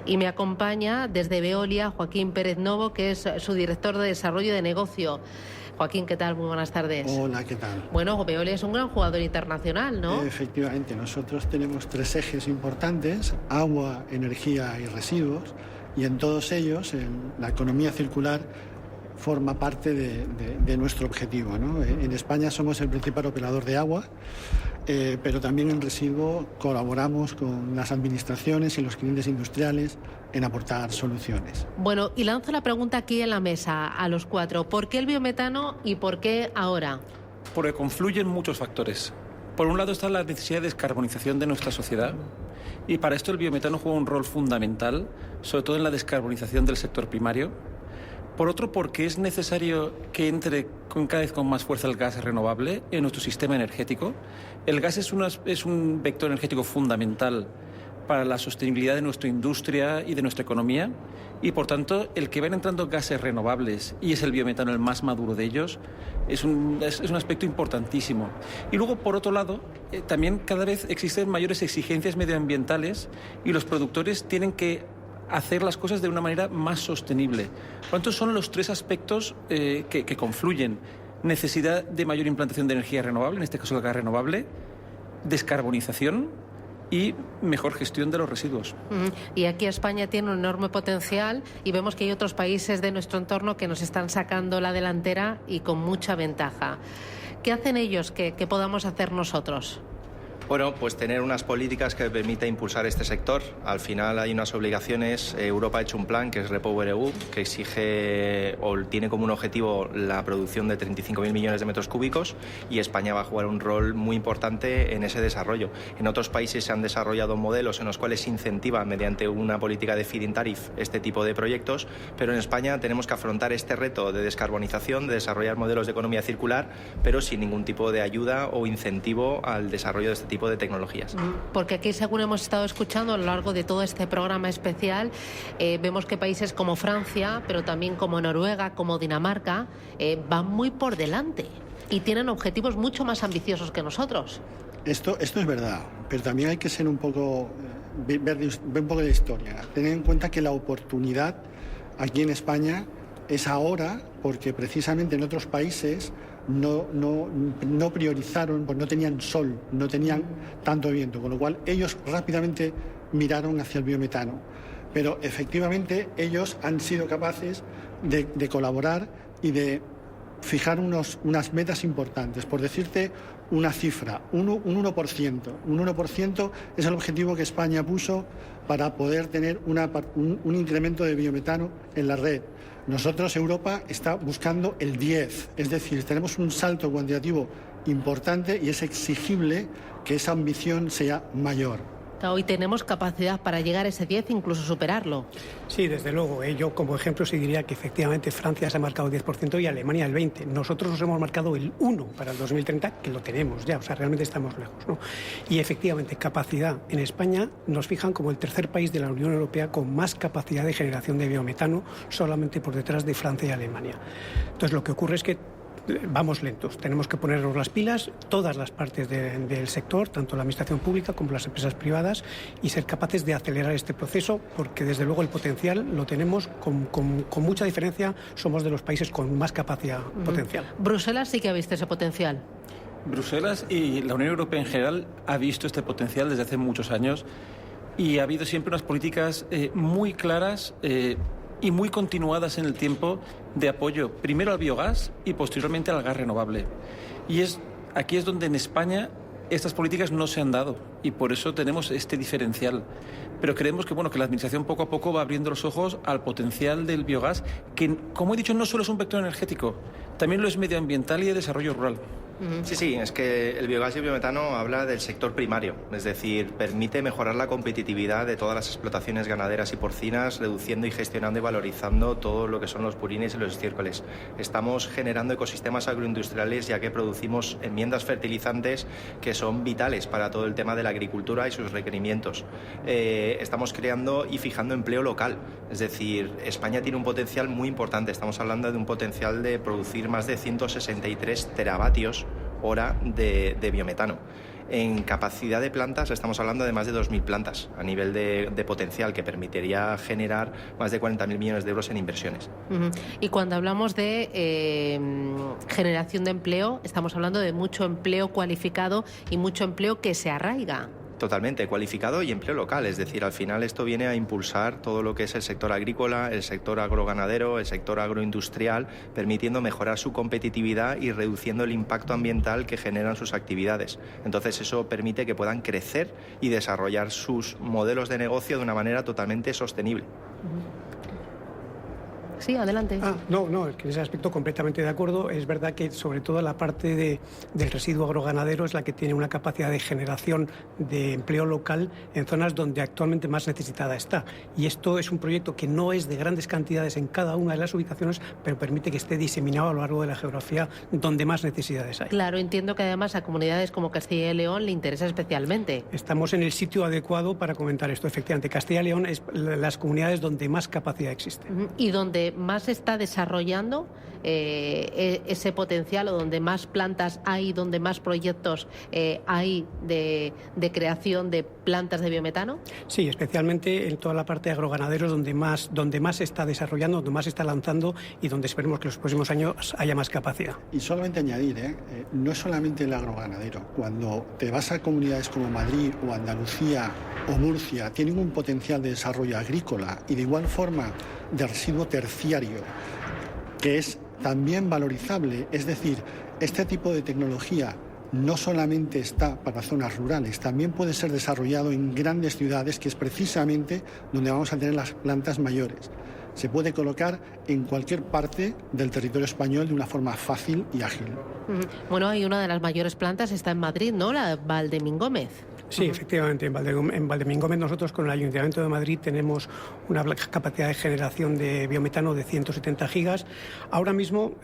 Y me acompaña desde Veolia Joaquín Pérez Novo, que es su director de desarrollo de negocio. Joaquín, ¿qué tal? Muy buenas tardes. Hola, ¿qué tal? Bueno, Veolia es un gran jugador internacional, ¿no? Efectivamente, nosotros tenemos 3 ejes importantes: agua, energía y residuos, y en todos ellos la economía circular forma parte de nuestro objetivo, ¿no? En España somos el principal operador de agua, pero también en residuo colaboramos con las administraciones y los clientes industriales en aportar soluciones. Bueno, y lanzo la pregunta aquí en la mesa a los 4. ¿Por qué el biometano y por qué ahora? Porque confluyen muchos factores. Por un lado está la necesidad de descarbonización de nuestra sociedad y para esto el biometano juega un rol fundamental, sobre todo en la descarbonización del sector primario. Por otro, porque es necesario que entre cada vez con más fuerza el gas renovable en nuestro sistema energético. El gas es un vector energético fundamental para la sostenibilidad de nuestra industria y de nuestra economía y, por tanto, el que vayan entrando gases renovables, y es el biometano el más maduro de ellos, es un aspecto importantísimo. Y luego, por otro lado, también cada vez existen mayores exigencias medioambientales y los productores tienen que hacer las cosas de una manera más sostenible. Por lo tanto, son los 3 aspectos que confluyen. Necesidad de mayor implantación de energía renovable, en este caso el gas renovable, descarbonización y mejor gestión de los residuos. Y aquí España tiene un enorme potencial y vemos que hay otros países de nuestro entorno que nos están sacando la delantera y con mucha ventaja. ¿Qué hacen ellos que podamos hacer nosotros? Bueno, pues tener unas políticas que permita impulsar este sector. Al final hay unas obligaciones. Europa ha hecho un plan que es REPowerEU, que exige o tiene como un objetivo la producción de 35.000 millones de metros cúbicos, y España va a jugar un rol muy importante en ese desarrollo. En otros países se han desarrollado modelos en los cuales se incentiva mediante una política de feed-in tariff este tipo de proyectos, pero en España tenemos que afrontar este reto de descarbonización, de desarrollar modelos de economía circular, pero sin ningún tipo de ayuda o incentivo al desarrollo de este tipo de tecnologías. Porque aquí, según hemos estado escuchando a lo largo de todo este programa especial, vemos que países como Francia, pero también como Noruega, como Dinamarca, van muy por delante y tienen objetivos mucho más ambiciosos que nosotros. Esto es verdad, pero también hay que ser un poco ver un poco de historia. Tener en cuenta que la oportunidad aquí en España es ahora, porque precisamente en otros países no priorizaron, pues no tenían sol, no tenían tanto viento, con lo cual ellos rápidamente miraron hacia el biometano. Pero efectivamente ellos han sido capaces de colaborar y de fijar unas metas importantes. Por decirte una cifra, un 1%. Un 1% es el objetivo que España puso para poder tener un incremento de biometano en la red. Nosotros, Europa, está buscando el 10%, es decir, tenemos un salto cuantitativo importante y es exigible que esa ambición sea mayor. Hoy tenemos capacidad para llegar a ese 10 e incluso superarlo. Sí, desde luego. Yo como ejemplo sí diría que efectivamente Francia se ha marcado el 10% y Alemania el 20%. Nosotros nos hemos marcado el 1% para el 2030, que lo tenemos ya, o sea, realmente estamos lejos, ¿no? Y efectivamente, capacidad. En España nos fijan como el tercer país de la Unión Europea con más capacidad de generación de biometano, solamente por detrás de Francia y Alemania. Entonces, lo que ocurre es que vamos lentos, tenemos que ponernos las pilas, todas las partes del sector, tanto la administración pública como las empresas privadas, y ser capaces de acelerar este proceso, porque desde luego el potencial lo tenemos con mucha diferencia, somos de los países con más capacidad potencial. Bruselas sí que ha visto ese potencial. Bruselas y la Unión Europea en general ha visto este potencial desde hace muchos años y ha habido siempre unas políticas muy claras y muy continuadas en el tiempo de apoyo primero al biogás y posteriormente al gas renovable. Y aquí es donde en España estas políticas no se han dado y por eso tenemos este diferencial. Pero creemos que, que la Administración poco a poco va abriendo los ojos al potencial del biogás, que, como he dicho, no solo es un vector energético, también lo es medioambiental y de desarrollo rural. Sí, es que el biogás y el biometano habla del sector primario, es decir, permite mejorar la competitividad de todas las explotaciones ganaderas y porcinas, reduciendo y gestionando y valorizando todo lo que son los purines y los estiércoles. Estamos generando ecosistemas agroindustriales ya que producimos enmiendas fertilizantes que son vitales para todo el tema de la agricultura y sus requerimientos. Estamos creando y fijando empleo local, es decir, España tiene un potencial muy importante, estamos hablando de un potencial de producir más de 163 teravatios hora de biometano. En capacidad de plantas estamos hablando de más de 2.000 plantas a nivel de potencial que permitiría generar más de 40.000 millones de euros en inversiones. Y cuando hablamos de generación de empleo, estamos hablando de mucho empleo cualificado y mucho empleo que se arraiga. Totalmente, cualificado y empleo local, es decir, al final esto viene a impulsar todo lo que es el sector agrícola, el sector agroganadero, el sector agroindustrial, permitiendo mejorar su competitividad y reduciendo el impacto ambiental que generan sus actividades. Entonces eso permite que puedan crecer y desarrollar sus modelos de negocio de una manera totalmente sostenible. Sí, adelante. No, es que en ese aspecto completamente de acuerdo. Es verdad que sobre todo la parte del residuo agroganadero es la que tiene una capacidad de generación de empleo local en zonas donde actualmente más necesitada está. Y esto es un proyecto que no es de grandes cantidades en cada una de las ubicaciones, pero permite que esté diseminado a lo largo de la geografía donde más necesidades hay. Claro, entiendo que además a comunidades como Castilla y León le interesa especialmente. Estamos en el sitio adecuado para comentar esto. Efectivamente, Castilla y León es las comunidades donde más capacidad existe. Y donde más se está desarrollando ese potencial, o donde más plantas hay, donde más proyectos hay de creación de plantas de biometano. Sí, especialmente en toda la parte de agroganaderos donde más se está desarrollando, donde más se está lanzando y donde esperemos que en los próximos años haya más capacidad. Y solamente añadir, no es solamente el agroganadero. Cuando te vas a comunidades como Madrid o Andalucía o Murcia, tienen un potencial de desarrollo agrícola y de igual forma de residuo terciario, que es también valorizable. Es decir, este tipo de tecnología no solamente está para zonas rurales, también puede ser desarrollado en grandes ciudades, que es precisamente donde vamos a tener las plantas mayores. Se puede colocar en cualquier parte del territorio español de una forma fácil y ágil. Bueno, hay una de las mayores plantas, está en Madrid, ¿no? La Valdemín-Gómez. Sí, efectivamente, en Valdemín-Gómez nosotros con el Ayuntamiento de Madrid tenemos una capacidad de generación de biometano de 170 gigas. Ahora mismo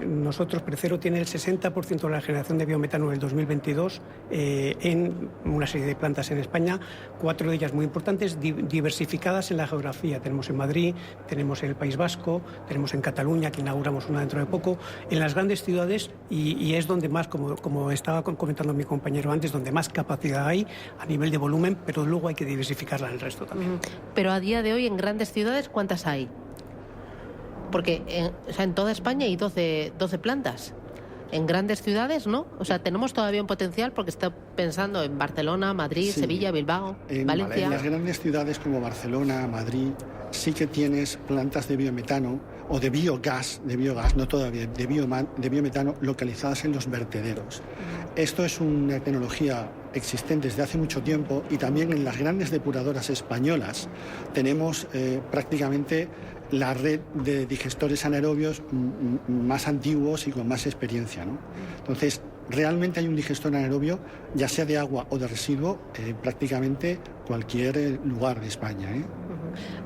nosotros, Precero tiene el 60% de la generación de biometano en el 2022 en una serie de plantas en España, 4 de ellas muy importantes, diversificadas en la geografía. Tenemos en Madrid, tenemos en el País Vasco, tenemos en Cataluña, que inauguramos una dentro de poco, en las grandes ciudades y es donde más, como estaba comentando mi compañero antes, donde más capacidad hay a nivel de volumen, pero luego hay que diversificarla en el resto también. Pero a día de hoy en grandes ciudades, ¿cuántas hay? Porque en toda España hay 12 plantas. En grandes ciudades, ¿no? O sea, tenemos todavía un potencial, porque estoy pensando en Barcelona, Madrid, sí, Sevilla, Bilbao, Valencia. En las grandes ciudades como Barcelona, Madrid, sí que tienes plantas de biometano o de biogás, no todavía, de biometano localizadas en los vertederos. Esto es una tecnología existente desde hace mucho tiempo y también en las grandes depuradoras españolas tenemos prácticamente la red de digestores anaerobios más antiguos y con más experiencia, ¿no? Entonces, realmente hay un digestor anaerobio, ya sea de agua o de residuo, prácticamente cualquier lugar de España, ¿eh?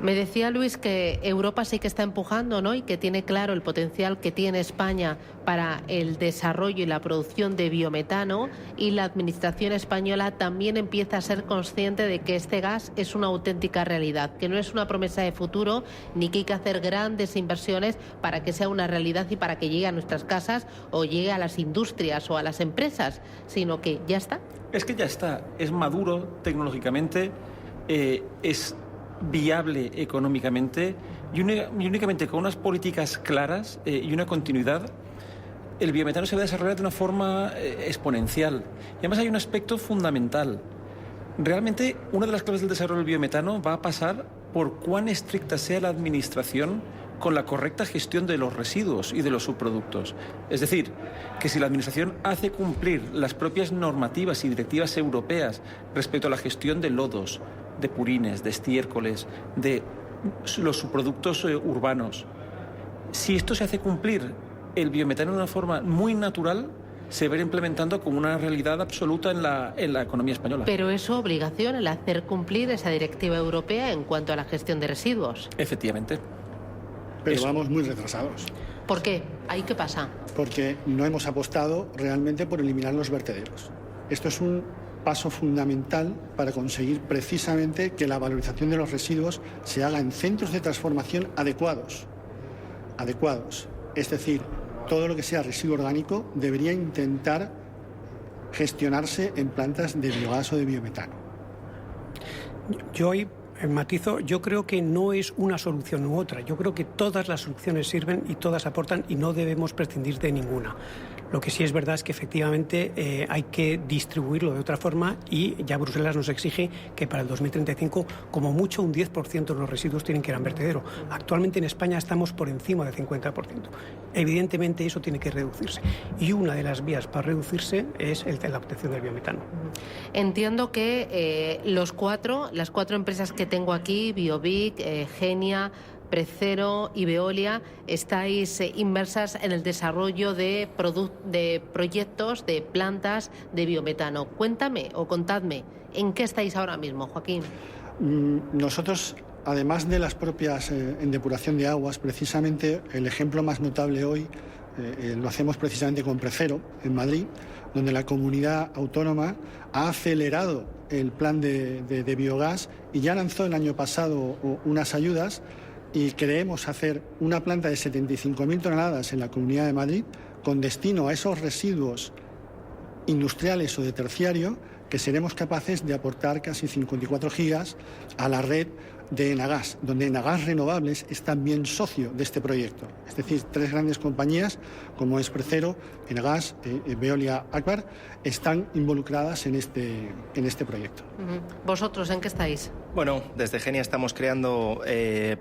Me decía Luis que Europa sí que está empujando, ¿no? Y que tiene claro el potencial que tiene España para el desarrollo y la producción de biometano, y la administración española también empieza a ser consciente de que este gas es una auténtica realidad, que no es una promesa de futuro, ni que hay que hacer grandes inversiones para que sea una realidad y para que llegue a nuestras casas o llegue a las industrias o a las empresas, sino que ya está. Es que ya está, es maduro tecnológicamente, es viable económicamente y únicamente con unas políticas claras y una continuidad, el biometano se va a desarrollar de una forma exponencial. Y además hay un aspecto fundamental. Realmente una de las claves del desarrollo del biometano va a pasar por cuán estricta sea la administración con la correcta gestión de los residuos y de los subproductos. Es decir, que si la Administración hace cumplir las propias normativas y directivas europeas respecto a la gestión de lodos, de purines, de estiércoles, de los subproductos urbanos, si esto se hace cumplir, el biometano de una forma muy natural se verá implementando como una realidad absoluta en la economía española. Pero es su obligación el hacer cumplir esa directiva europea en cuanto a la gestión de residuos. Efectivamente. Pero vamos muy retrasados. ¿Por qué? ¿Ahí qué pasa? Porque no hemos apostado realmente por eliminar los vertederos. Esto es un paso fundamental para conseguir precisamente que la valorización de los residuos se haga en centros de transformación adecuados. Es decir, todo lo que sea residuo orgánico debería intentar gestionarse en plantas de biogás o de biometano. Yo ahí matizo, yo creo que no es una solución u otra. Yo creo que todas las soluciones sirven y todas aportan y no debemos prescindir de ninguna. Lo que sí es verdad es que efectivamente hay que distribuirlo de otra forma y ya Bruselas nos exige que para el 2035 como mucho un 10% de los residuos tienen que ir a vertedero. Actualmente en España estamos por encima del 50%. Evidentemente eso tiene que reducirse y una de las vías para reducirse es la obtención del biometano. Entiendo que las cuatro empresas que tengo aquí, Biovic, Genia, Precero y Veolia, estáis inmersas en el desarrollo de proyectos, de plantas de biometano. Cuéntame o contadme, ¿en qué estáis ahora mismo, Joaquín? Nosotros, además de las propias en depuración de aguas, precisamente el ejemplo más notable hoy lo hacemos precisamente con Precero, en Madrid, donde la comunidad autónoma ha acelerado el plan de biogás y ya lanzó el año pasado unas ayudas y creemos hacer una planta de 75.000 toneladas en la Comunidad de Madrid con destino a esos residuos industriales o de terciario que seremos capaces de aportar casi 54 gigas a la red de Enagás, donde Enagás Renovables es también socio de este proyecto. Es decir, tres grandes compañías como es Precero, Enagás, Veolia, Agbar, están involucradas en este proyecto. ¿Vosotros en qué estáis? Bueno, desde Genia estamos creando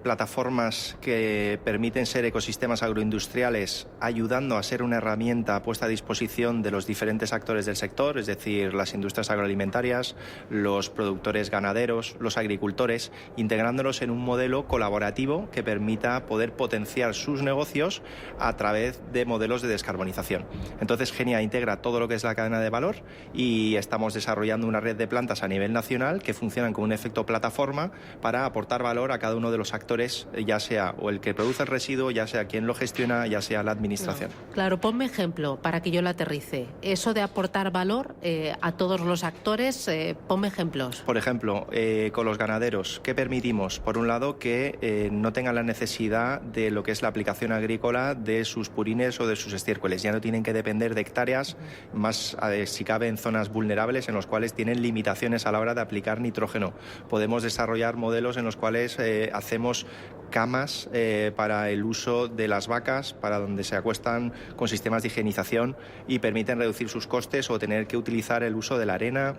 plataformas que permiten ser ecosistemas agroindustriales, ayudando a ser una herramienta puesta a disposición de los diferentes actores del sector, es decir, las industrias agroalimentarias, los productores ganaderos, los agricultores, integrándolos en un modelo colaborativo que permita poder potenciar sus negocios a través de modelos de descarbonización. Entonces, Genia integra todo lo que es la cadena de valor y estamos desarrollando una red de plantas a nivel nacional que funcionan como un efecto plataforma para aportar valor a cada uno de los actores, ya sea o el que produce el residuo, ya sea quien lo gestiona, ya sea la administración. No. Claro, ponme ejemplo para que yo lo aterrice. Eso de aportar valor a todos los actores, ponme ejemplos. Por ejemplo, con los ganaderos, ¿qué permitimos? Por un lado, que no tengan la necesidad de lo que es la aplicación agrícola de sus purines o de sus estiércoles. Ya no tienen que depender de hectáreas, más si cabe en zonas vulnerables en los cuales tienen limitaciones a la hora de aplicar nitrógeno. Podemos desarrollar modelos en los cuales hacemos camas para el uso de las vacas, para donde se acuestan con sistemas de higienización y permiten reducir sus costes o tener que utilizar el uso de la arena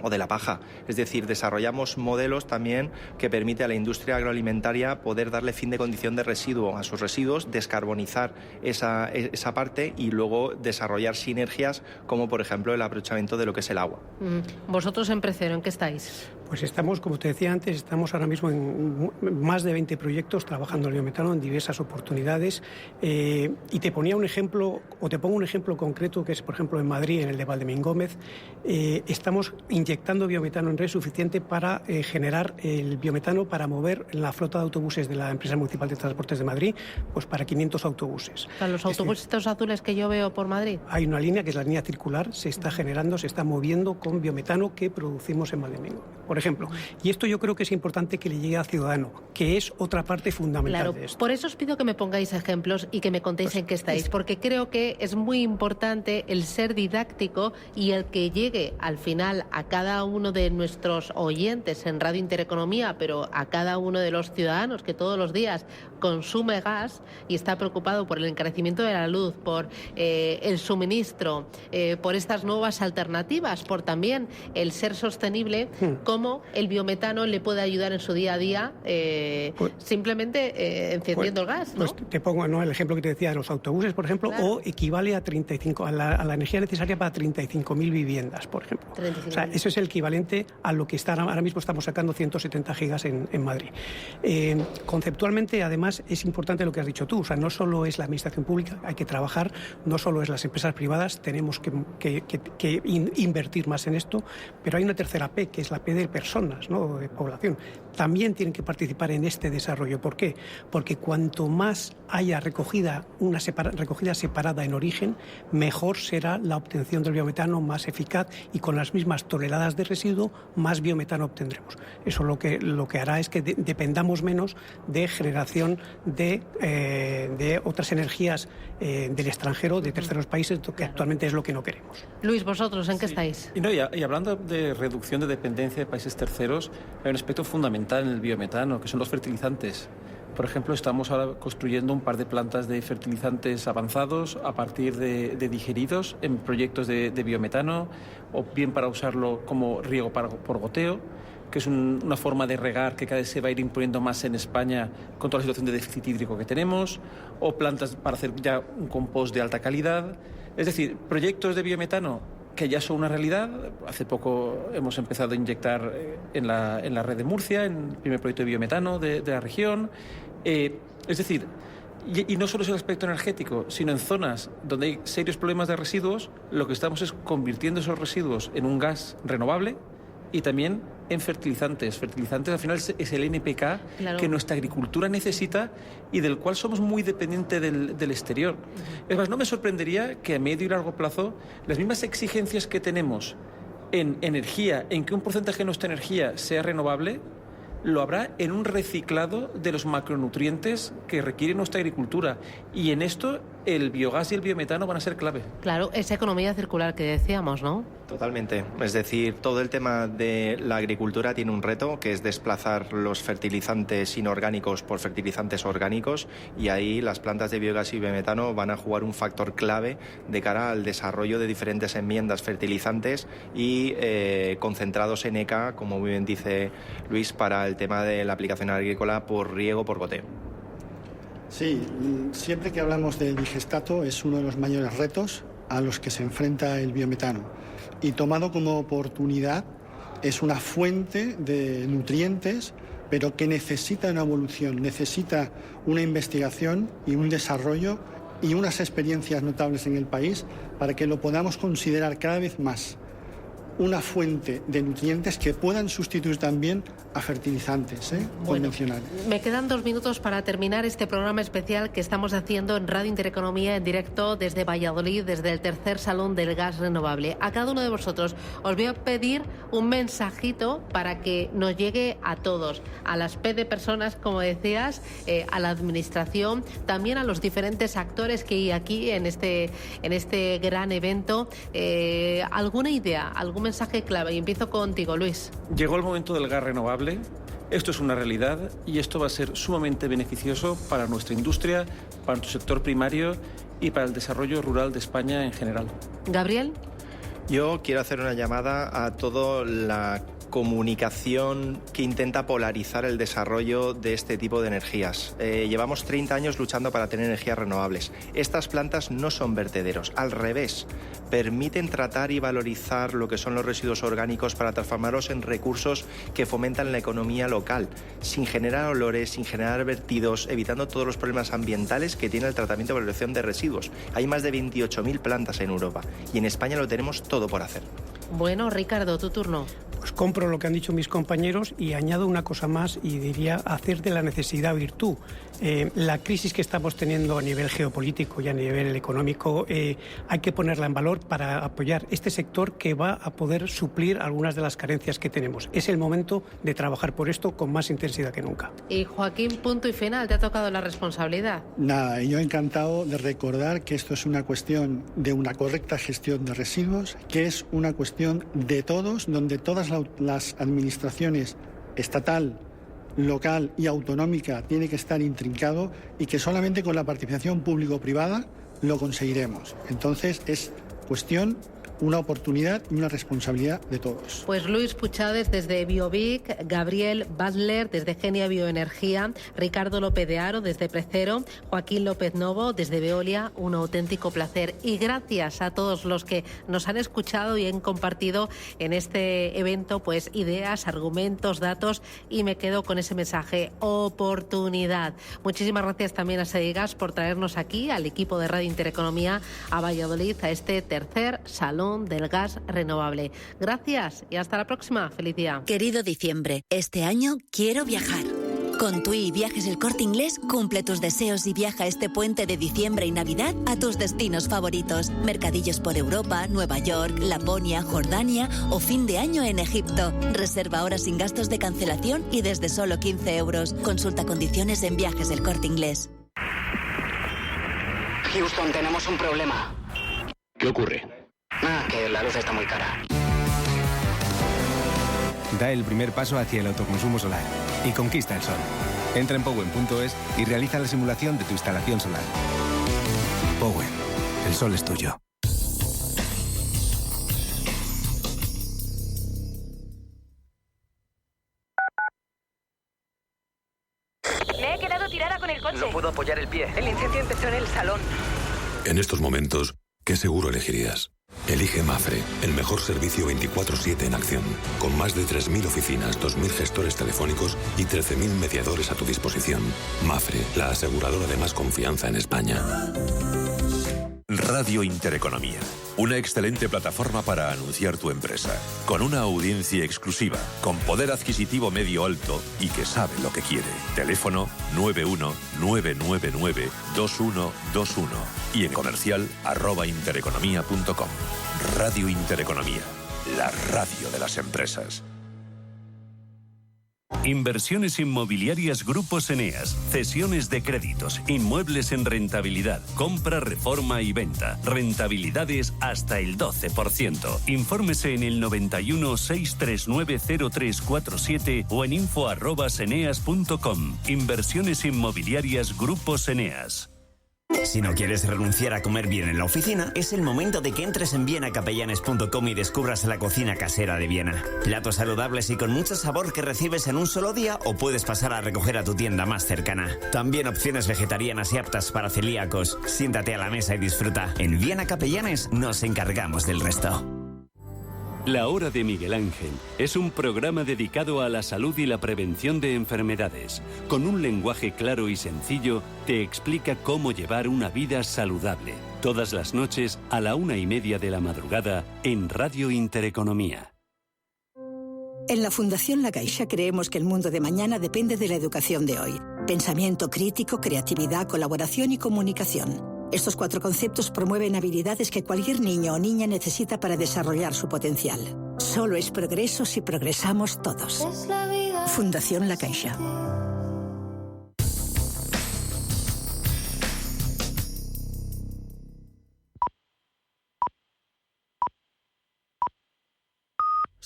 o de la paja. Es decir, desarrollamos modelos también que permite a la industria agroalimentaria poder darle fin de condición de residuo a sus residuos, descarbonizar esa parte y luego desarrollar sinergias como, por ejemplo, el aprovechamiento de lo que es el agua. ¿Vosotros en Precero en qué estáis? Pues estamos, como te decía antes, estamos ahora mismo en más de 20 proyectos trabajando en el biometano en diversas oportunidades. Y te ponía un ejemplo, o te pongo un ejemplo concreto, que es, por ejemplo, en Madrid, en el de Valdemín Gómez. Estamos inyectando biometano en red suficiente para generar el biometano para mover la flota de autobuses de la empresa municipal de transportes de Madrid, pues para 500 autobuses. ¿Para los autobuses estos azules que yo veo por Madrid? Hay una línea que es la línea circular, se está generando, se está moviendo con biometano que producimos en Valdemín Gómez, por ejemplo. Y esto yo creo que es importante que le llegue al ciudadano, que es otra parte fundamental de esto. Por eso os pido que me pongáis ejemplos y que me contéis en qué estáis, porque creo que es muy importante el ser didáctico y el que llegue al final a cada uno de nuestros oyentes en Radio Intereconomía, pero a cada uno de los ciudadanos que todos los días consume gas y está preocupado por el encarecimiento de la luz, por el suministro, por estas nuevas alternativas, por también el ser sostenible, cómo el biometano le puede ayudar en su día a día simplemente encendiendo el gas, ¿no? Pues te pongo el ejemplo que te decía de los autobuses, por ejemplo, o equivale a 35 a la energía necesaria para 35.000 viviendas, por ejemplo. O sea, eso es el equivalente a lo que ahora mismo estamos sacando 170 gigas en Madrid. Conceptualmente, además, es importante lo que has dicho tú. O sea, no solo es la administración pública, hay que trabajar, no solo es las empresas privadas, tenemos que invertir más en esto, pero hay una tercera P, que es la P de personas, ¿no?, de población. También tienen que participar en este desarrollo. ¿Por qué? Porque cuanto más haya recogida separada en origen, mejor será la obtención del biometano, más eficaz, y con las mismas toneladas de residuo, más biometano obtendremos. Eso lo que hará es que dependamos menos de generación de otras energías del extranjero, de terceros países, que actualmente es lo que no queremos. Luis, ¿vosotros en qué estáis? Y hablando de reducción de dependencia de países terceros, hay un aspecto fundamental en el biometano, que son los fertilizantes. Por ejemplo, estamos ahora construyendo un par de plantas de fertilizantes avanzados a partir de digeridos en proyectos de biometano, o bien para usarlo como riego por goteo, que es una forma de regar que cada vez se va a ir imponiendo más en España con toda la situación de déficit hídrico que tenemos, o plantas para hacer ya un compost de alta calidad. Es decir, proyectos de biometano que ya son una realidad. Hace poco hemos empezado a inyectar en la red de Murcia, en el primer proyecto de biometano de la región. Es decir, y no solo es el aspecto energético, sino en zonas donde hay serios problemas de residuos, lo que estamos es convirtiendo esos residuos en un gas renovable y también en fertilizantes. Fertilizantes al final es el NPK que nuestra agricultura necesita y del cual somos muy dependientes del exterior. Es más, no me sorprendería que a medio y largo plazo las mismas exigencias que tenemos en energía, en que un porcentaje de nuestra energía sea renovable, lo habrá en un reciclado de los macronutrientes que requiere nuestra agricultura. Y en esto el biogás y el biometano van a ser clave. Claro, esa economía circular que decíamos, ¿no? Totalmente. Es decir, todo el tema de la agricultura tiene un reto, que es desplazar los fertilizantes inorgánicos por fertilizantes orgánicos, y ahí las plantas de biogás y biometano van a jugar un factor clave de cara al desarrollo de diferentes enmiendas fertilizantes y concentrados en ECA, como muy bien dice Luis, para el tema de la aplicación agrícola por riego, por goteo. Sí, siempre que hablamos del digestato es uno de los mayores retos a los que se enfrenta el biometano, y tomado como oportunidad es una fuente de nutrientes, pero que necesita una evolución, necesita una investigación y un desarrollo y unas experiencias notables en el país para que lo podamos considerar cada vez más una fuente de nutrientes que puedan sustituir también a fertilizantes convencionales. Me quedan 2 minutos para terminar este programa especial que estamos haciendo en Radio Intereconomía en directo desde Valladolid, desde el tercer Salón del Gas Renovable. A cada uno de vosotros os voy a pedir un mensajito para que nos llegue a todos, a las P de personas, como decías, a la administración, también a los diferentes actores que hay aquí en este gran evento. ¿Alguna idea, algún mensaje clave? Y empiezo contigo, Luis. Llegó el momento del gas renovable. Esto es una realidad y esto va a ser sumamente beneficioso para nuestra industria, para nuestro sector primario y para el desarrollo rural de España en general. Gabriel. Yo quiero hacer una llamada a toda la comunicación que intenta polarizar el desarrollo de este tipo de energías. Llevamos 30 años luchando para tener energías renovables. Estas plantas no son vertederos, al revés, permiten tratar y valorizar lo que son los residuos orgánicos para transformarlos en recursos que fomentan la economía local, sin generar olores, sin generar vertidos, evitando todos los problemas ambientales que tiene el tratamiento y valoración de residuos. Hay más de 28.000 plantas en Europa y en España lo tenemos todo por hacer. Bueno, Ricardo, tu turno. Pues compro lo que han dicho mis compañeros y añado una cosa más y diría hacer de la necesidad virtud. La crisis que estamos teniendo a nivel geopolítico y a nivel económico hay que ponerla en valor para apoyar este sector que va a poder suplir algunas de las carencias que tenemos. Es el momento de trabajar por esto con más intensidad que nunca. Y Joaquín, punto y final, te ha tocado la responsabilidad. Nada, yo encantado de recordar que esto es una cuestión de una correcta gestión de residuos, que es una cuestión de todos, donde todas las administraciones estatal, local y autonómica tiene que estar intrincado y que solamente con la participación público-privada lo conseguiremos. Entonces es cuestión, una oportunidad y una responsabilidad de todos. Pues Luis Puchades desde Biovic, Gabriel Butler desde Genia Bioenergía, Ricardo López de Haro desde Precero, Joaquín López Novo desde Veolia, un auténtico placer. Y gracias a todos los que nos han escuchado y han compartido en este evento pues ideas, argumentos, datos, y me quedo con ese mensaje, oportunidad. Muchísimas gracias también a Sedigas por traernos aquí, al equipo de Radio Intereconomía, a Valladolid, a este tercer Salón del Gas Renovable. Gracias y hasta la próxima. Feliz día. Querido diciembre, este año quiero viajar. Con TUI Viajes El Corte Inglés, cumple tus deseos y viaja este puente de diciembre y Navidad a tus destinos favoritos. Mercadillos por Europa, Nueva York, Laponia, Jordania o fin de año en Egipto. Reserva ahora sin gastos de cancelación y desde solo 15 euros. Consulta condiciones en Viajes El Corte Inglés. Houston, tenemos un problema. ¿Qué ocurre? Que la luz está muy cara. Da el primer paso hacia el autoconsumo solar y conquista el sol. Entra en Powen.es y realiza la simulación de tu instalación solar. Powen, el sol es tuyo. Me he quedado tirada con el coche. No puedo apoyar el pie. El incendio empezó en el salón. En estos momentos, ¿qué seguro elegirías? Elige Mafre, el mejor servicio 24/7 en acción, con más de 3.000 oficinas, 2.000 gestores telefónicos y 13.000 mediadores a tu disposición. Mafre, la aseguradora de más confianza en España. Radio Intereconomía, una excelente plataforma para anunciar tu empresa, con una audiencia exclusiva, con poder adquisitivo medio alto y que sabe lo que quiere. Teléfono 919992121 y en comercial @intereconomia.com. Radio Intereconomía, la radio de las empresas. Inversiones inmobiliarias Grupos Eneas, cesiones de créditos, inmuebles en rentabilidad, compra, reforma y venta, rentabilidades hasta el 12%. Infórmese en el 91 639 0347 o en info@eneas.com. Inversiones inmobiliarias Grupos Eneas. Si no quieres renunciar a comer bien en la oficina, es el momento de que entres en vienacapellanes.com y descubras la cocina casera de Viena. Platos saludables y con mucho sabor que recibes en un solo día o puedes pasar a recoger a tu tienda más cercana. También opciones vegetarianas y aptas para celíacos. Siéntate a la mesa y disfruta. En Viena Capellanes nos encargamos del resto. La Hora de Miguel Ángel es un programa dedicado a la salud y la prevención de enfermedades. Con un lenguaje claro y sencillo, te explica cómo llevar una vida saludable. Todas las noches a la 1:30 de la madrugada en Radio Intereconomía. En la Fundación La Caixa creemos que el mundo de mañana depende de la educación de hoy. Pensamiento crítico, creatividad, colaboración y comunicación. Estos 4 conceptos promueven habilidades que cualquier niño o niña necesita para desarrollar su potencial. Solo es progreso si progresamos todos. Fundación La Caixa.